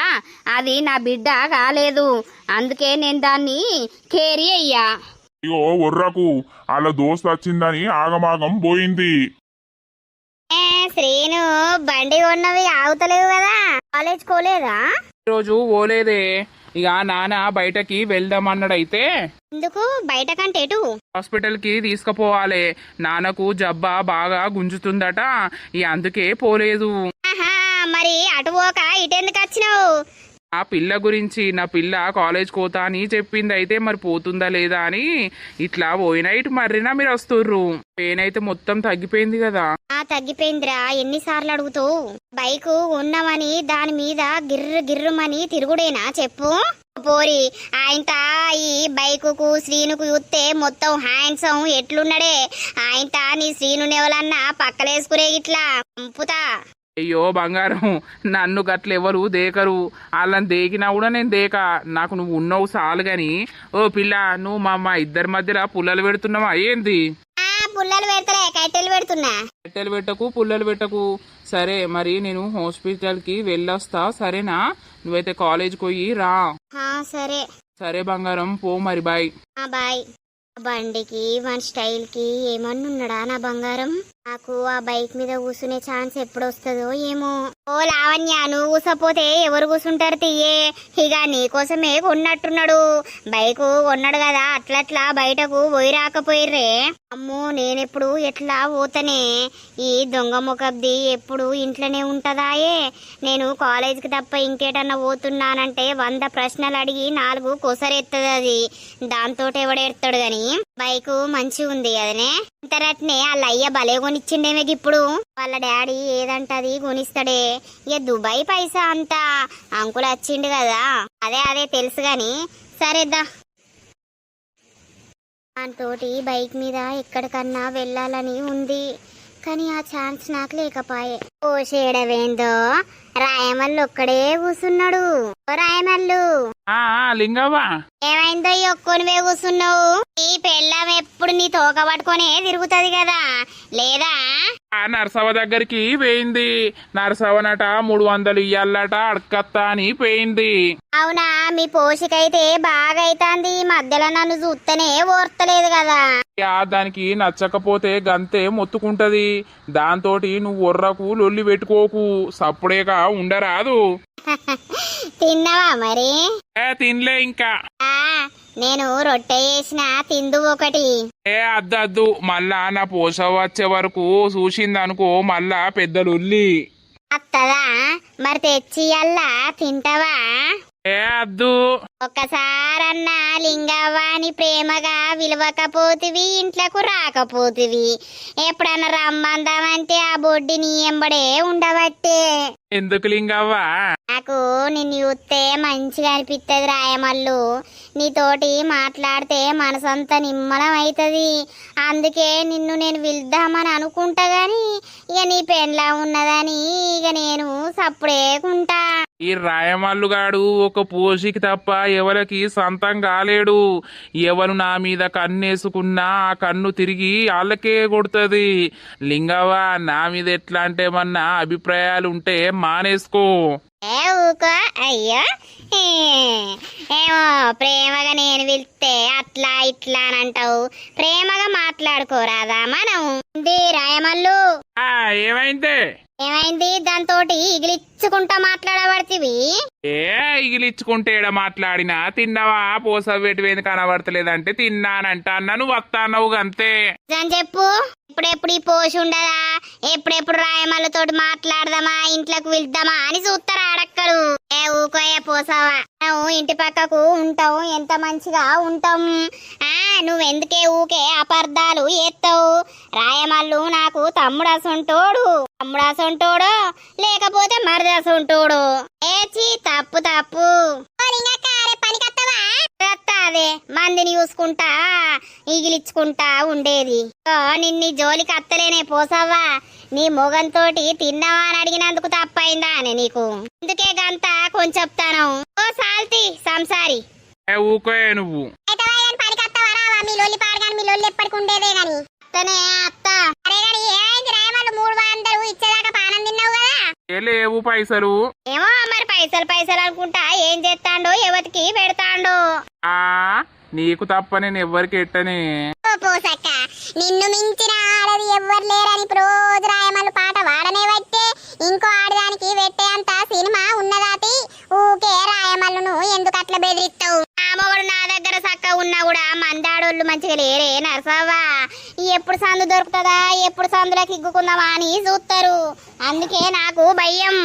Speaker 2: అది నా బిడ్డ కాలేదు. అందుకే నేను దాన్ని కేరీ అయ్యా.
Speaker 3: ఇగో ఒర్రకు వాళ్ళ దోస్త్ వచ్చిందని ఆగమాగం పోయింది.
Speaker 4: శ్రీను బండి కొన్నవి ఆగుతలేవు కదా, కాలేజ్ కోలేదా?
Speaker 1: రోజు ఓలేదే. ఇక నాన్న బయటకి వెళ్దామన్నాడైతే
Speaker 4: ఎందుకు బయట కంటే ఎటు?
Speaker 1: హాస్పిటల్ కి తీసుకుపోవాలి. నాన్నకు జబ్బా బాగా గుంజుతుందట, ఇక అందుకే పోలేదు.
Speaker 4: ఆహా, మరి అటు పోక ఇటెందుకు వచ్చినావు?
Speaker 1: ఆ పిల్ల గురించి, నా పిల్ల కాలేజ్ కోతా అని చెప్పింది. అయితే మరి పోతుందా లేదా అని ఇట్లా పోయినా ఇటు మర్రినా మీరు వస్తుర్రు. పెయిన్ అయితే మొత్తం తగ్గిపోయింది కదా.
Speaker 4: తగ్గిపోయిందిరా. ఎన్నిసార్లు అడుగుతావు? బైక్ ఉన్నామని దాని మీద గిర్రు గిర్రుమని తిరుగుడేనా చెప్పు? పోరి ఆయన ఈ బైకుకు శ్రీనుకు చూస్తే మొత్తం హ్యాండ్సమ్ ఎట్లున్నాడే. ఆయన నీ శ్రీను ఎవరన్నా పక్కలేసుకురే ఇట్లా పంపుతా.
Speaker 1: అయ్యో బంగారం, నన్ను గట్లెవరు దేకరు. వాళ్ళని దేకినా కూడా నేను దేక. నాకు నువ్వు ఉన్నావు చాలు గాని. ఓ పిల్ల, నువ్వు మా అమ్మ ఇద్దరి మధ్యలో పుల్లలు పెడుతున్నావా ఏంది?
Speaker 4: పుల్లలు పెడతలే, కట్టెలు పెడుతున్నా.
Speaker 1: కట్టెలు పెట్టకు, పుల్లలు పెట్టకు. సరే మరి నేను హాస్పిటల్ కి వెళ్ళొస్తా, సరేనా? నువ్వైతే కాలేజ్కి పోయి రా.
Speaker 4: సరే
Speaker 1: సరే బంగారం, పో మరి. బాయ్.
Speaker 4: బాయ్. బండికి వన్ స్టైల్ కి ఏమన్నున్నాడా నా బంగారం? నాకు ఆ బైక్ మీద కూర్చునే ఛాన్స్ ఎప్పుడు వస్తుందో ఏమో. ఓ లావణ్య, నువ్వు కూసపోతే ఎవరు కూర్చుంటారు తీయే? ఇక నీకోసమే కొన్నట్టున్నాడు. బైకు కొన్నాడు కదా, అట్లట్లా బయటకు పోయి రాకపోయిర్రే. అమ్మో, నేనెప్పుడు ఎట్లా పోతనే? ఈ దొంగ ముఖబ్ది ఎప్పుడు ఇంట్లోనే ఉంటదాయే. నేను కాలేజీకి తప్ప ఇంకేటన్నా పోతున్నానంటే 100 ప్రశ్నలు అడిగి 4 కొసరెత్తది అది. దాంతో ఎవడెడతాడు గాని. బైకు మంచి ఉంది కదనే. ఇంతరట్నే వాళ్ళ అయ్య భలే కొనిచ్చిండేమే. ఇప్పుడు వాళ్ళ డాడీ ఏదంటది కొనిస్తాడే. ఇక దుబాయ్ పైసా అంతా అంకుల్ వచ్చిండు కదా, అదే తెలుసు గాని. సరేద్దా. దాంతోటి బైక్ మీద ఎక్కడికన్నా వెళ్ళాలని ఉంది, కానీ ఆ ఛాన్స్ నాకు లేకపాయే. ఓ షేడవేందో, రాయమల్లు ఒక్కడే కూసున్నాడు. ఓ రాయమల్లు,
Speaker 1: లింగవ్వ,
Speaker 4: ఏమైందో ఒక్కొనివే కూసున్నావు? ఈ పెళ్ళం ఎప్పుడు నీ తోక పట్టుకొనే తిరుగుతుంది కదా, లేదా?
Speaker 1: ఆ నర్సవ్వ దగ్గరికి పోయింది. నర్సవ్వనట 300 ఇయ్యాలట, అడకత్తా అని పోయింది.
Speaker 4: అవునా? మీ పోషకైతే బాగా అయితాంది. ఈ మధ్యలో నన్ను చూస్తేనే ఓర్తలేదు కదా.
Speaker 1: దానికి నచ్చకపోతే గంతే మొత్తుకుంటది. దాంతోటి నువ్వు ఒర్రకు లొల్లి పెట్టుకోకు, సప్పుడేక ఉండరాదు.
Speaker 4: తిన్నావా మరి?
Speaker 1: తినలే ఇంకా.
Speaker 4: నేను రొట్టె చేసిన, తిందు ఒకటి.
Speaker 1: అద్దద్దు, మళ్ళా నా పోష వచ్చే వరకు చూసిందనుకో మళ్ళా పెద్ద లొల్లి
Speaker 4: అత్తదా? మరి తెచ్చియల్లా తింటావా?
Speaker 1: అద్దు.
Speaker 4: ఒక్కసారన్నా లింగవ్వాని ప్రేమగా విలువకపోతివి, ఇంట్లోకి రాకపోతివి. ఎప్పుడన్నా రమ్మందామంటే ఆ బొడ్డిని ఎంబడే ఉండబట్టే.
Speaker 1: ఎందుకు లింగవ్వా?
Speaker 4: నాకు నిన్ను చూస్తే మంచిగా అనిపిస్తుంది రాయమల్లు. నీతోటి మాట్లాడితే మనసంతా నిమ్మలం అవుతుంది. అందుకే నిన్ను నేను పిలుద్దామని అనుకుంటా గాని ఇక నీ పెండ్లా ఉన్నదని ఇక నేను సప్పుడేకుంటా.
Speaker 1: ఈ రాయమల్లుగాడు ఒక పోషికి తప్ప ఎవరికి సొంతం కాలేడు. ఎవరు నా మీద కన్నేసుకున్నా ఆ కన్ను తిరిగి వాళ్ళకే కొడుతుంది. లింగవ్వ, నా మీద ఎట్లా అంటే ఏమన్నా అభిప్రాయాలు ఉంటే మానేసుకో.
Speaker 4: ఊకో. అయ్యో, ఏమో ప్రేమగా నేను పిలిస్తే అట్లా ఇట్లా అని అంటావు. ప్రేమగా మాట్లాడుకోరాదా మనం? రాయమల్లు,
Speaker 1: ఏమైందే?
Speaker 2: ఏమైంది దాంతోటి ఇగిలిచ్చుకుంటా మాట్లాడబడితివి?
Speaker 1: ఏ ఇగిలిచ్చుకుంటే ఏడ మాట్లాడినా తిన్నావా పోసవేటివేది కనబడతలేదంటే తిన్నానంట అన్న నువ్వు వస్తానవు అంతే.
Speaker 2: అని చెప్పు. ఎప్పుడెప్పుడు ఈ పోసి ఉండదా? ఎప్పుడెప్పుడు రాయమల్లతోటి మాట్లాడదామా, ఇంట్లోకి వెళ్దామా అని చూస్తారా అడక్కలు. ఏ ఊకోయే పోసావా, నువ్వు ఇంటి పక్కకు ఉంటావు, ఎంత మంచిగా ఉంటాం. నువ్వెందుకే ఊకే అపార్థాలు ఎత్తావు? రాయమల్లు నాకు తమ్ముడసంటోడు, తమ్ముడసంటోడు లేకపోతే మరిదసంటోడు. ఏచి తప్పు తప్పు. అదే మందిని చూసుకుంటా ఈగిలిచ్చుకుంటా ఉండేది. నిన్ని జోలికి అత్తలేనే పోసావా. నీ మొగంతోటి తిన్నావా అని అడిగినందుకు తప్పైందా అని నీకు? అందుకే గంతా కొంచెం చెప్తాను. ఓ సాల్తి సంసారి
Speaker 1: ఊకోయే నువ్వు.
Speaker 4: ఎప్పటికుండేదే గాని
Speaker 2: అత్తనే అత్త.
Speaker 4: అరే గాని ఏమైంది? రాయమల్లు 300 ఇచ్చేదాకా పానం తిన్నావు కదా?
Speaker 1: ఏ లేవు పైసలు.
Speaker 2: ఏమో మరి పైసలు అనుకుంటా ఏం చేస్తాండో ఎవరికి పెడతాండో.
Speaker 1: ఆ నీకు తప్ప నేను ఎవ్వరికి ఎట్టనే.
Speaker 4: పోసక్క నిన్ను మించిన ఆడది ఎవ్వరు లేరని రోజు రాయమల్లు పాట వాడనే బట్టే ఇంకో ఆడదానికి పెట్టే అంత సినిమా ఉన్నదాతి. ఊకే రాయమల్లును ఎందుకు అట్లా బెదిరిస్తావు?
Speaker 2: ఆ మొగడు నా దగ్గర చక్క ఉన్నా కూడా మందాడోళ్ళు మంచిగా లేరే నరసవ్వా. ఎప్పుడు సందు దొరుకుతుందా, ఎప్పుడు సందులోకి ఇగ్గుకుందామా అని చూస్తారు. అందుకే నాకు భయం.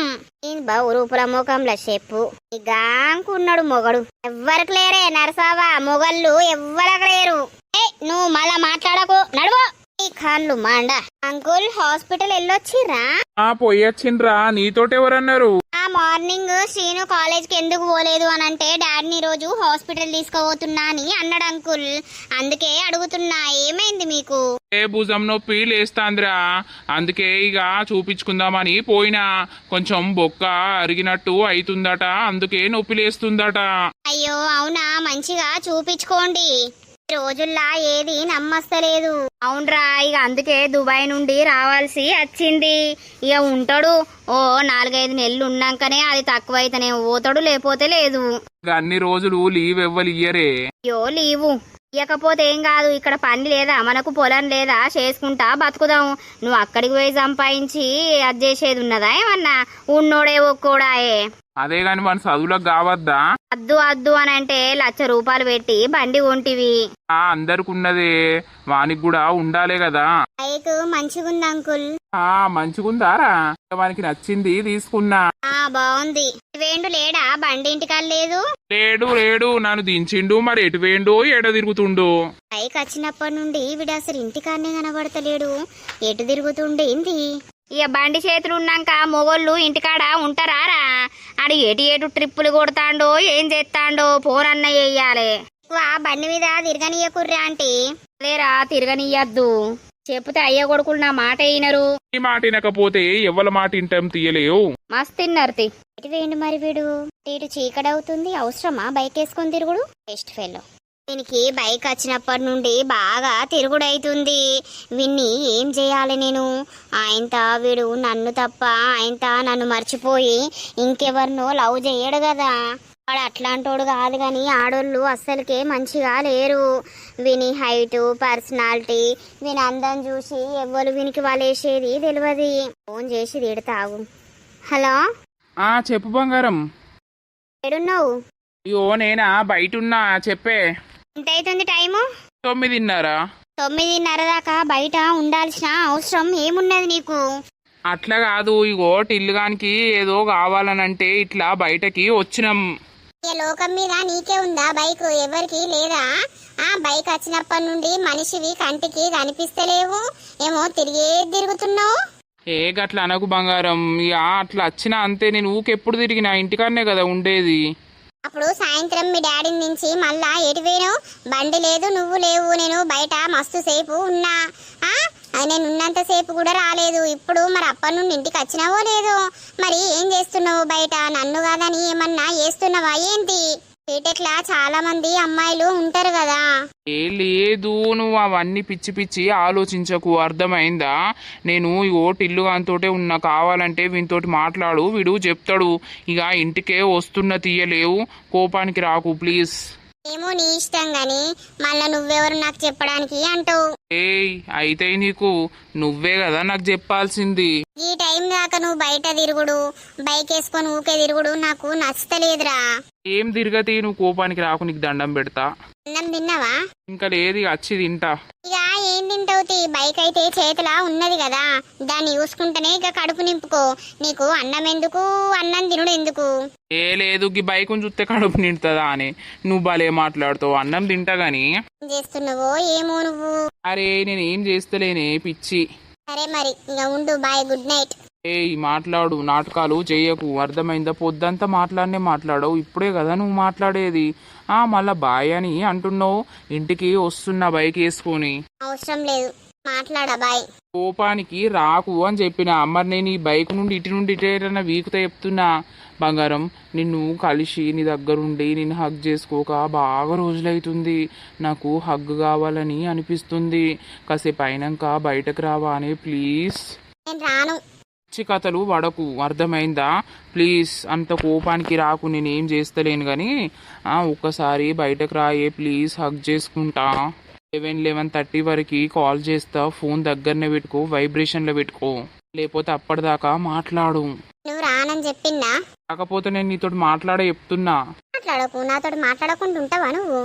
Speaker 2: బహురూపుల ముఖంలో చెప్పు గాంకున్నాడు మొగడు. ఎవ్వరికి లేరే నరసవ్వా, మొగళ్ళు ఎవ్వరికి లేరు. నువ్వు మళ్ళా మాట్లాడకు, నడువు. ఈ కాళ్ళు మాండ. Uncle hospital వెళ్ళొచ్చిర్రా?
Speaker 1: పోయొచ్చిండ్రా. నీతోటి ఎవరన్నారు?
Speaker 2: మార్నింగ్ శ్రీను కాలేజ్ కి ఎందుకు పోలేదు అని అంటే డాడీని రోజు హాస్పిటల్ తీసుకుపోతున్నా అని అన్నాడు అంకుల్. అందుకే అడుగుతున్నా ఏమైంది మీకు?
Speaker 1: భుజం నొప్పి లేస్తాందిరా, అందుకే ఇక చూపించుకుందామని పోయినా. కొంచెం బొక్క అరిగినట్టు అవుతుందట, అందుకే నొప్పి లేస్తుందట.
Speaker 2: అయ్యో అవునా, మంచిగా చూపించుకోండి. రోజుల్లా ఏది నమ్మస్తలేదు. అవునరా, ఇక అందుకే దుబాయ్ నుండి రావాల్సి వచ్చింది. ఇక ఉంటాడు ఓ 4-5 నెలలు ఉన్నాకనే అది తక్కువైతేనే పోతాడు, లేకపోతే లేదు.
Speaker 1: అన్ని రోజులు లీవ్ ఎవ్వరు ఇయ్యరే.
Speaker 2: అయ్యో లీవు ఇవ్వకపోతే ఏం కాదు, ఇక్కడ పని లేదా మనకు, పొలం లేదా, చేసుకుంటా బతుకుదాం. నువ్వు అక్కడికి పోయి సంపాదించి అది చేసేది ఉన్నదా ఏమన్నా? ఉన్నోడే ఒక్కోడాయే.
Speaker 1: అదే గాని మన చదువులకు కావద్దా?
Speaker 2: అద్దు అని అంటే 1,00,000 రూపాయలు పెట్టి బండి కొంటివి.
Speaker 1: అందరికి ఉన్నదే, వానికి కూడా ఉండాలే కదా.
Speaker 2: బైక్ మంచిగుంది అంకుల్.
Speaker 1: మంచిగుందారా? వానికి నచ్చింది తీసుకున్నా.
Speaker 2: బాగుంది. వేండు లేడా? బండి ఇంటికాడ లేదు.
Speaker 1: లేడు నన్ను దించిండు, మరి ఎటు వేండు ఎడ తిరుగుతుండు.
Speaker 2: బైక్ వచ్చినప్పటి నుండి వీడు అసలు ఇంటికాడనే కనబడతలేడు, ఎటు తిరుగుతుండేంది? ఇక బండి చేతులు ఉన్నాక మొగోళ్ళు ఇంటికాడ ఉంటారా? ఆడు ఎటు ట్రిప్పులు కొడతాండో ఏం చేస్తాండో ఫోన్ అన్న చెయ్యాలి. బండి మీద తిరగనీయకుర్రా అంటే లేరా, తిరగనీయద్దు. చెప్తే అయ్య కొడుకులు నా మాట అయినరు.
Speaker 1: ఈ మాట వినకపోతే ఎవరి మాట ఇంటం తీయలేవు.
Speaker 2: మస్తు తిన్నారు. ఎటు వేయండి మరి వీడు? ఇటు చీకడవుతుంది, అవసరమా బైక్ వేసుకొని తిరుగుడు? Best fellow. దీనికి బైక్ వచ్చినప్పటి నుండి బాగా తిరుగుడైతుంది. విన్ని ఏం చేయాలి నేను? ఆయనతా వీడు నన్ను తప్ప ఆయనతా నన్ను మర్చిపోయి ఇంకెవరినో లవ్ చేయడు కదా. వాడు అట్లాంటోడు కాదు కానీ ఆడోళ్ళు అస్సలకే మంచిగా లేరు. విని హైటు, పర్సనాలిటీ, విని అందం చూసి ఎవ్వరు వినికి వలేసేది తెలియదు. ఫోన్ చేసి తిడతావు. హలో
Speaker 1: చెప్పు బంగారం.
Speaker 2: ఏడున్నావు?
Speaker 1: అయ్యో నేనా బయటున్నా, చెప్పే.
Speaker 2: ఎంత అవుతుంది టైము?
Speaker 1: 9:30.
Speaker 2: 9:30 దాకా బయట ఉండాల్సిన అవసరం ఏమున్నది నీకు?
Speaker 1: అట్లా కాదు, ఇగో టిల్లుగానికి ఏదో కావాలనంటే ఇట్లా బయటకి వచ్చినాం.
Speaker 4: లోకం మీద నీకే ఉందా బైక్? ఎవరికి లేదా? బైక్ వచ్చినప్పటి నుండి మనిషివి కంటికి కనిపిస్తలేవు, ఏమో తిరుగుతున్నావు.
Speaker 1: గట్ల అనకు బంగారం. ఇక అట్లా వచ్చినా అంతే. నేను ఊకెప్పుడు తిరిగినా ఇంటికాడనే కదా ఉండేది.
Speaker 4: అప్పుడు సాయంత్రం మీ డాడీ నుంచి మళ్ళా ఎటువేను? బండి లేదు, నువ్వు లేవు. నేను బయట మస్తు సేపు ఉన్నా. నేను ఉన్నంత సేపు కూడా రాలేదు. ఇప్పుడు మరి అప్పటి నుండి ఇంటికి వచ్చినావో లేదో? మరి ఏం చేస్తున్నావు బయట? నన్ను కాదని ఏమన్నా చేస్తున్నావా ఏంటి? బీటెక్లా చాలా మంది అమ్మాయిలు ఉంటారు కదా.
Speaker 1: లేదు, నువ్వు అవన్నీ పిచ్చి పిచ్చి ఆలోచించకు, అర్థమైందా? నేను ఇగో టిల్లుగానితోటే ఉన్నా. కావాలంటే వీనితోటి మాట్లాడు, వీడు చెప్తాడు. ఇక ఇంటికే వస్తున్న తీయలేవు, కోపానికి రాకు ప్లీజ్.
Speaker 4: ఏమో నీ ఇష్టం గాని మళ్ళా నువ్వెవరు నాకు చెప్పడానికి అంటావు.
Speaker 1: ఏయ్ అయితే నీకు నువ్వే కదా నాకు చెప్పాల్సింది.
Speaker 4: ఈ టైం దాకా నువ్వు బయట తిరుగుడు, బైక్ వేసుకొని ఊకే తిరుగుడు నాకు నచ్చలేదురా.
Speaker 1: ఏం తిరగతి, నువ్వు కోపానికి రాకు, నీకు దండం పెడతా.
Speaker 4: అన్నం తిన్నావా?
Speaker 1: ఇంకా లేదు, ఇక వచ్చి తింటా.
Speaker 4: ఇక ఏం తింటావుతి, బైక్ అయితే చేతిలా ఉన్నది కదా, దాన్ని చూసుకుంటేనే ఇక కడుపు నింపుకో. నీకు అన్నం ఎందుకు, అన్నం తినుడు ఎందుకు?
Speaker 1: ఏ లేదు, ఈ బైక్ చూస్తే కడుపు నిండుతుందా అని నువ్వు భలే మాట్లాడుతావు. అన్నం తింటా గాని.
Speaker 4: ఏం చేస్తున్నావో ఏమో నువ్వు.
Speaker 1: అరే నేనేం చేస్తలేనే పిచ్చి.
Speaker 4: సరే మరి ఇక ఉండు, బాయ్, గుడ్ నైట్.
Speaker 1: ఏయ్ మాట్లాడు, నాటకాలు చెయ్యకు, అర్థమైందా? పొద్దంతా మాట్లాడవు, ఇప్పుడే కదా నువ్వు మాట్లాడేది. మళ్ళా బాయ్ అని అంటున్నావు. ఇంటికి వస్తున్నా బైక్ వేసుకొని.
Speaker 4: అవసరం లేదు, మాట్లాడా, బాయ్.
Speaker 1: కోపానికి రాకు అని చెప్పిన. మరి నేను ఈ బైక్ నుండి ఇటు నుండి ఇటేటన్నా వీకుతో చెప్తున్నా. బంగారం, నిన్ను కలిసి నీ దగ్గరుండి నిన్ను హగ్ చేసుకోక బాగా రోజులైతుంది. నాకు హగ్ కావాలని అనిపిస్తుంది. కాసేపు అయినాక బయటకు రావా అని ప్లీజ్.
Speaker 4: నేను రాను.
Speaker 1: పిచ్చి కథలు పడకు, అర్థమైందా? ప్లీజ్ అంత కోపానికి రాకు, నేనేం చేస్తలేను కానీ ఒక్కసారి బయటకు రాయే ప్లీజ్, హగ్ చేసుకుంటా. 11:30 వరకు కాల్ చేస్తా, ఫోన్ దగ్గరనే పెట్టుకో, వైబ్రేషన్లో పెట్టుకో, లేకపోతే అప్పటిదాకా మాట్లాడు.
Speaker 4: నువ్వు రానని చెప్పిందా?
Speaker 1: కాకపోతే నేను నీతో మాట్లాడే చెప్తున్నా.
Speaker 4: మాట్లాడకు, నాతో మాట్లాడకుండా ఉంటావా నువ్వు?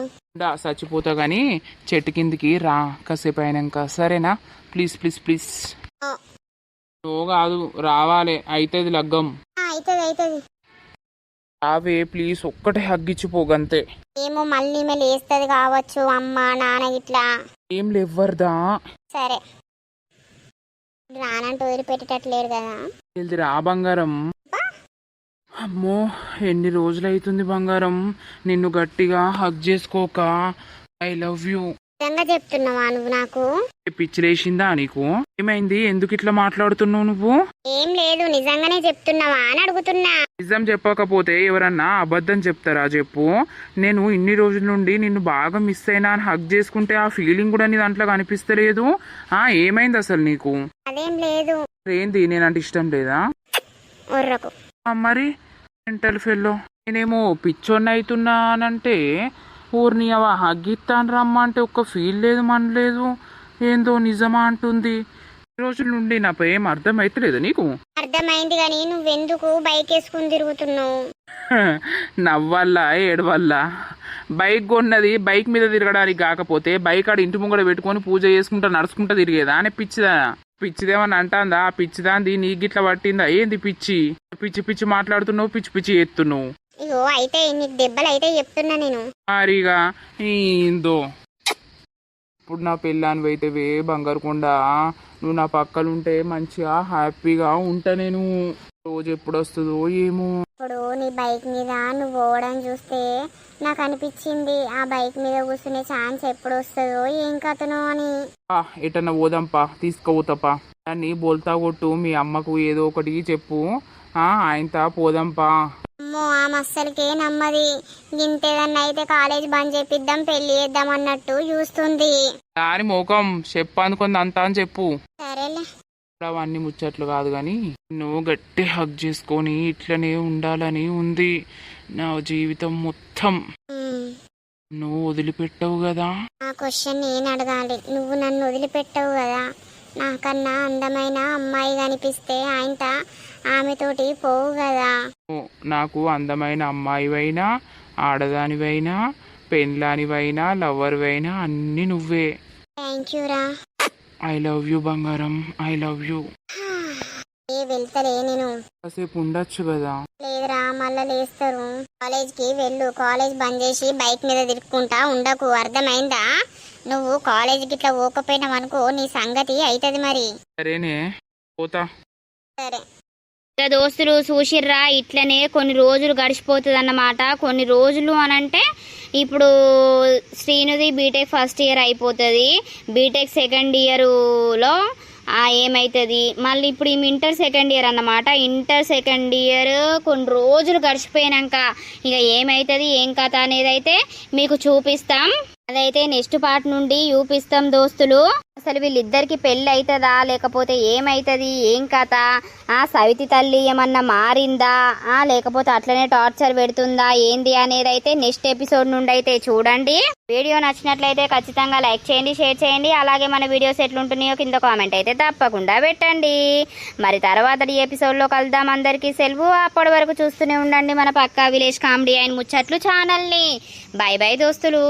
Speaker 1: చచ్చిపోతా గానీ చెట్టు కిందికి రా కాసేపు అయినాక, సరేనా? Please please please. నువ్వు కాదు, రావాలి, అయితది లగ్గం.
Speaker 4: అవుతుంది.
Speaker 1: రావే ప్లీజ్, ఒక్కటే హగ్గిచ్చిపోగంతే.
Speaker 4: ఏమో మళ్ళీ లేస్తుంది కావచ్చు, అమ్మ నాన్న ఇట్లా.
Speaker 1: ఏం లేవ్వరదా.
Speaker 4: సరే, రానంటూ వదిలిపెట్టేటట్లేరు కదా.
Speaker 1: వెళ్తే రా బంగారం. అమ్మో ఎన్ని రోజులు అవుతుంది బంగారం నిన్ను గట్టిగా హగ్ చేసుకోక. I love you.
Speaker 4: నిజంగా చెప్తున్నావా నువ్వు నాకు?
Speaker 1: పిచ్చిలేసిందా నీకు? ఏమైంది, ఎందుకు ఇట్లా మాట్లాడుతున్నావు నువ్వు?
Speaker 4: ఏం లేదు, నిజంగానే చెప్తున్నావా అని అడుగుతున్నా.
Speaker 1: నిజం చెప్పకపోతే ఎవరన్నా అబద్ధం చెప్తారా చెప్పు? నేను ఇన్ని రోజుల నుండి నిన్ను బాగా మిస్ అయినా అని హగ్ చేసుకుంటే ఆ ఫీలింగ్ కూడా నీ దాంట్లో కనిపిస్తలేదు. ఏమైంది అసలు నీకు?
Speaker 4: అదేం లేదు.
Speaker 1: ఏంది, నేనంటే ఇష్టం లేదా?
Speaker 4: ఒర్రకు.
Speaker 1: మరి మెంటల్ ఫెల్లో. నేనేమో పిచ్చోన్ని అవుతున్నానంటే ఊరిని అవా హగ్గిస్తాను రమ్మ అంటే ఒక్క ఫీల్ లేదు, మన లేదు. ఏందో నిజమా అంటుంది. ఈ రోజుల నుండి నాపై ఏం అర్థమైతలేదు నీకు?
Speaker 4: అర్థమైంది కానీ నువ్వెందుకు బైక్ వేసుకుని తిరుగుతున్నావు?
Speaker 1: నవ్వల్లా ఏడవల్లా? బైక్ కొన్నది బైక్ మీద తిరగడానికి కాకపోతే బైక్ ఆడ ఇంటి ముంగడ పెట్టుకొని పూజ చేసుకుంటా నడుచుకుంటా తిరిగేదా అని పిచ్చిదా? పిచ్చిదేమని అంటాందా? పిచ్చిదాంది నీ గిట్ల పట్టిందా ఏంది? పిచ్చి పిచ్చి పిచ్చి మాట్లాడుతున్నావు, పిచ్చి పిచ్చి ఎత్తున్నావు.
Speaker 4: ఇగో అయితే నీకు దెబ్బలు అయితే చెప్తున్నా నేను.
Speaker 1: మరిగా ఏందో. ఇప్పుడు నా పెళ్ళాన్ని అయితేవే బంగారు కొండ, నువ్వు నా పక్కలుంటే మంచిగా హ్యాపీగా ఉంటా నేను. రోజు ఎప్పుడు వస్తుందో ఏమో.
Speaker 4: ఇప్పుడు నీ బైక్ మీద నువ్వు పోవడం చూస్తే నాకు అనిపించింది ఆ బైక్ మీద కూర్చునే ఛాన్స్ ఎప్పుడు వస్తుందో ఏం కథనో అని.
Speaker 1: ఎటన్నా పోదాంపా, తీసుకుపోతాపా. దాన్ని బోల్తా కొట్టు, మీ అమ్మకు ఏదో ఒకటి చెప్పు, ఆయనతో పోదాంపా.
Speaker 4: అమ్మో, ఆ మస్సలకే నమ్మది. గింతేదన్నా అయితే కాలేజ్ బంద్ చేపిద్దాం, పెళ్లి చేద్దాం అన్నట్టు చూస్తుంది.
Speaker 1: దాని మోకం చెప్పనుకుంది అంతా అని చెప్పు.
Speaker 4: సరేలే,
Speaker 1: అవన్నీ ముచ్చట్లు కాదు గాని నువ్వు గట్టి హగ్ చేసుకొని ఇట్లనే ఉండాలని ఉంది నా జీవితం మొత్తం. నువ్వు వదిలిపెట్టవు కదా.
Speaker 4: ఆ క్వశ్చన్ నేను అడగాలి, నువ్వు నన్ను వదిలిపెట్టవు కదా. నాకన్నా అందమైన అమ్మాయి కనిపిస్తే ఆయనతో ఆమెతోటి పోవు కదా.
Speaker 1: నాకు అందమైన అమ్మాయివైనా, ఆడదానివైనా, పెళ్ళానివైనా, లవర్వైనా అన్ని నువ్వే.
Speaker 4: థ్యాంక్ యూ రా.
Speaker 1: ఐ లవ్ యూ బంగారం, ఐ లవ్ యూ.
Speaker 4: వెళ్తారే నేను.
Speaker 1: కాసేపు ఉండొచ్చు కదా.
Speaker 4: లేదురా, మళ్ళా లేస్తారు. కాలేజ్కి వెళ్ళు, కాలేజ్ బంద్ చేసి బైక్ మీద తిరుక్కుంటా ఉండకు, అర్థమైందా? నువ్వు కాలేజీకి ఇట్లా పోకపోయినావనుకో నీ సంగతి అవుతుంది మరి.
Speaker 1: సరేనే, పోతా.
Speaker 4: సరే.
Speaker 2: దోస్తులు చూసిర్రా, ఇట్లనే కొన్ని రోజులు గడిచిపోతుంది అన్నమాట. కొన్ని రోజులు అనంటే ఇప్పుడు శ్రీనుది బీటెక్ ఫస్ట్ ఇయర్ అయిపోతుంది. బీటెక్ సెకండ్ ఇయర్లో ఏమవుతుంది మళ్ళీ ఇప్పుడు ఈ ఇంటర్ సెకండ్ ఇయర్ అన్నమాట. ఇంటర్ సెకండ్ ఇయర్ కొన్ని రోజులు గడిచిపోయాక ఇక ఏమవుతుంది ఏం కథ అనేది అయితే మీకు చూపిస్తాం. అదైతే నెక్స్ట్ పార్ట్ నుండి చూపిస్తాం దోస్తులు. అసలు వీళ్ళిద్దరికి పెళ్ళి అవుతుందా లేకపోతే ఏమైతుంది, ఏం కథ, ఆ సవితి తల్లి ఏమన్నా మారిందా లేకపోతే అట్లనే టార్చర్ పెడుతుందా ఏంది అనేది అయితే నెక్స్ట్ ఎపిసోడ్ నుండి అయితే చూడండి. వీడియో నచ్చినట్లయితే ఖచ్చితంగా లైక్ చేయండి, షేర్ చేయండి. అలాగే మన వీడియోస్ ఎట్లుంటున్నాయో కింద కామెంట్ అయితే తప్పకుండా పెట్టండి. మరి తర్వాత ఎపిసోడ్లో కలుద్దాం. అందరికీ సెలవు. అప్పటి వరకు చూస్తూనే ఉండండి మన పక్కా విలేజ్ కామెడీ అండ్ ముచ్చట్లు ఛానల్ని. బై బై దోస్తులు.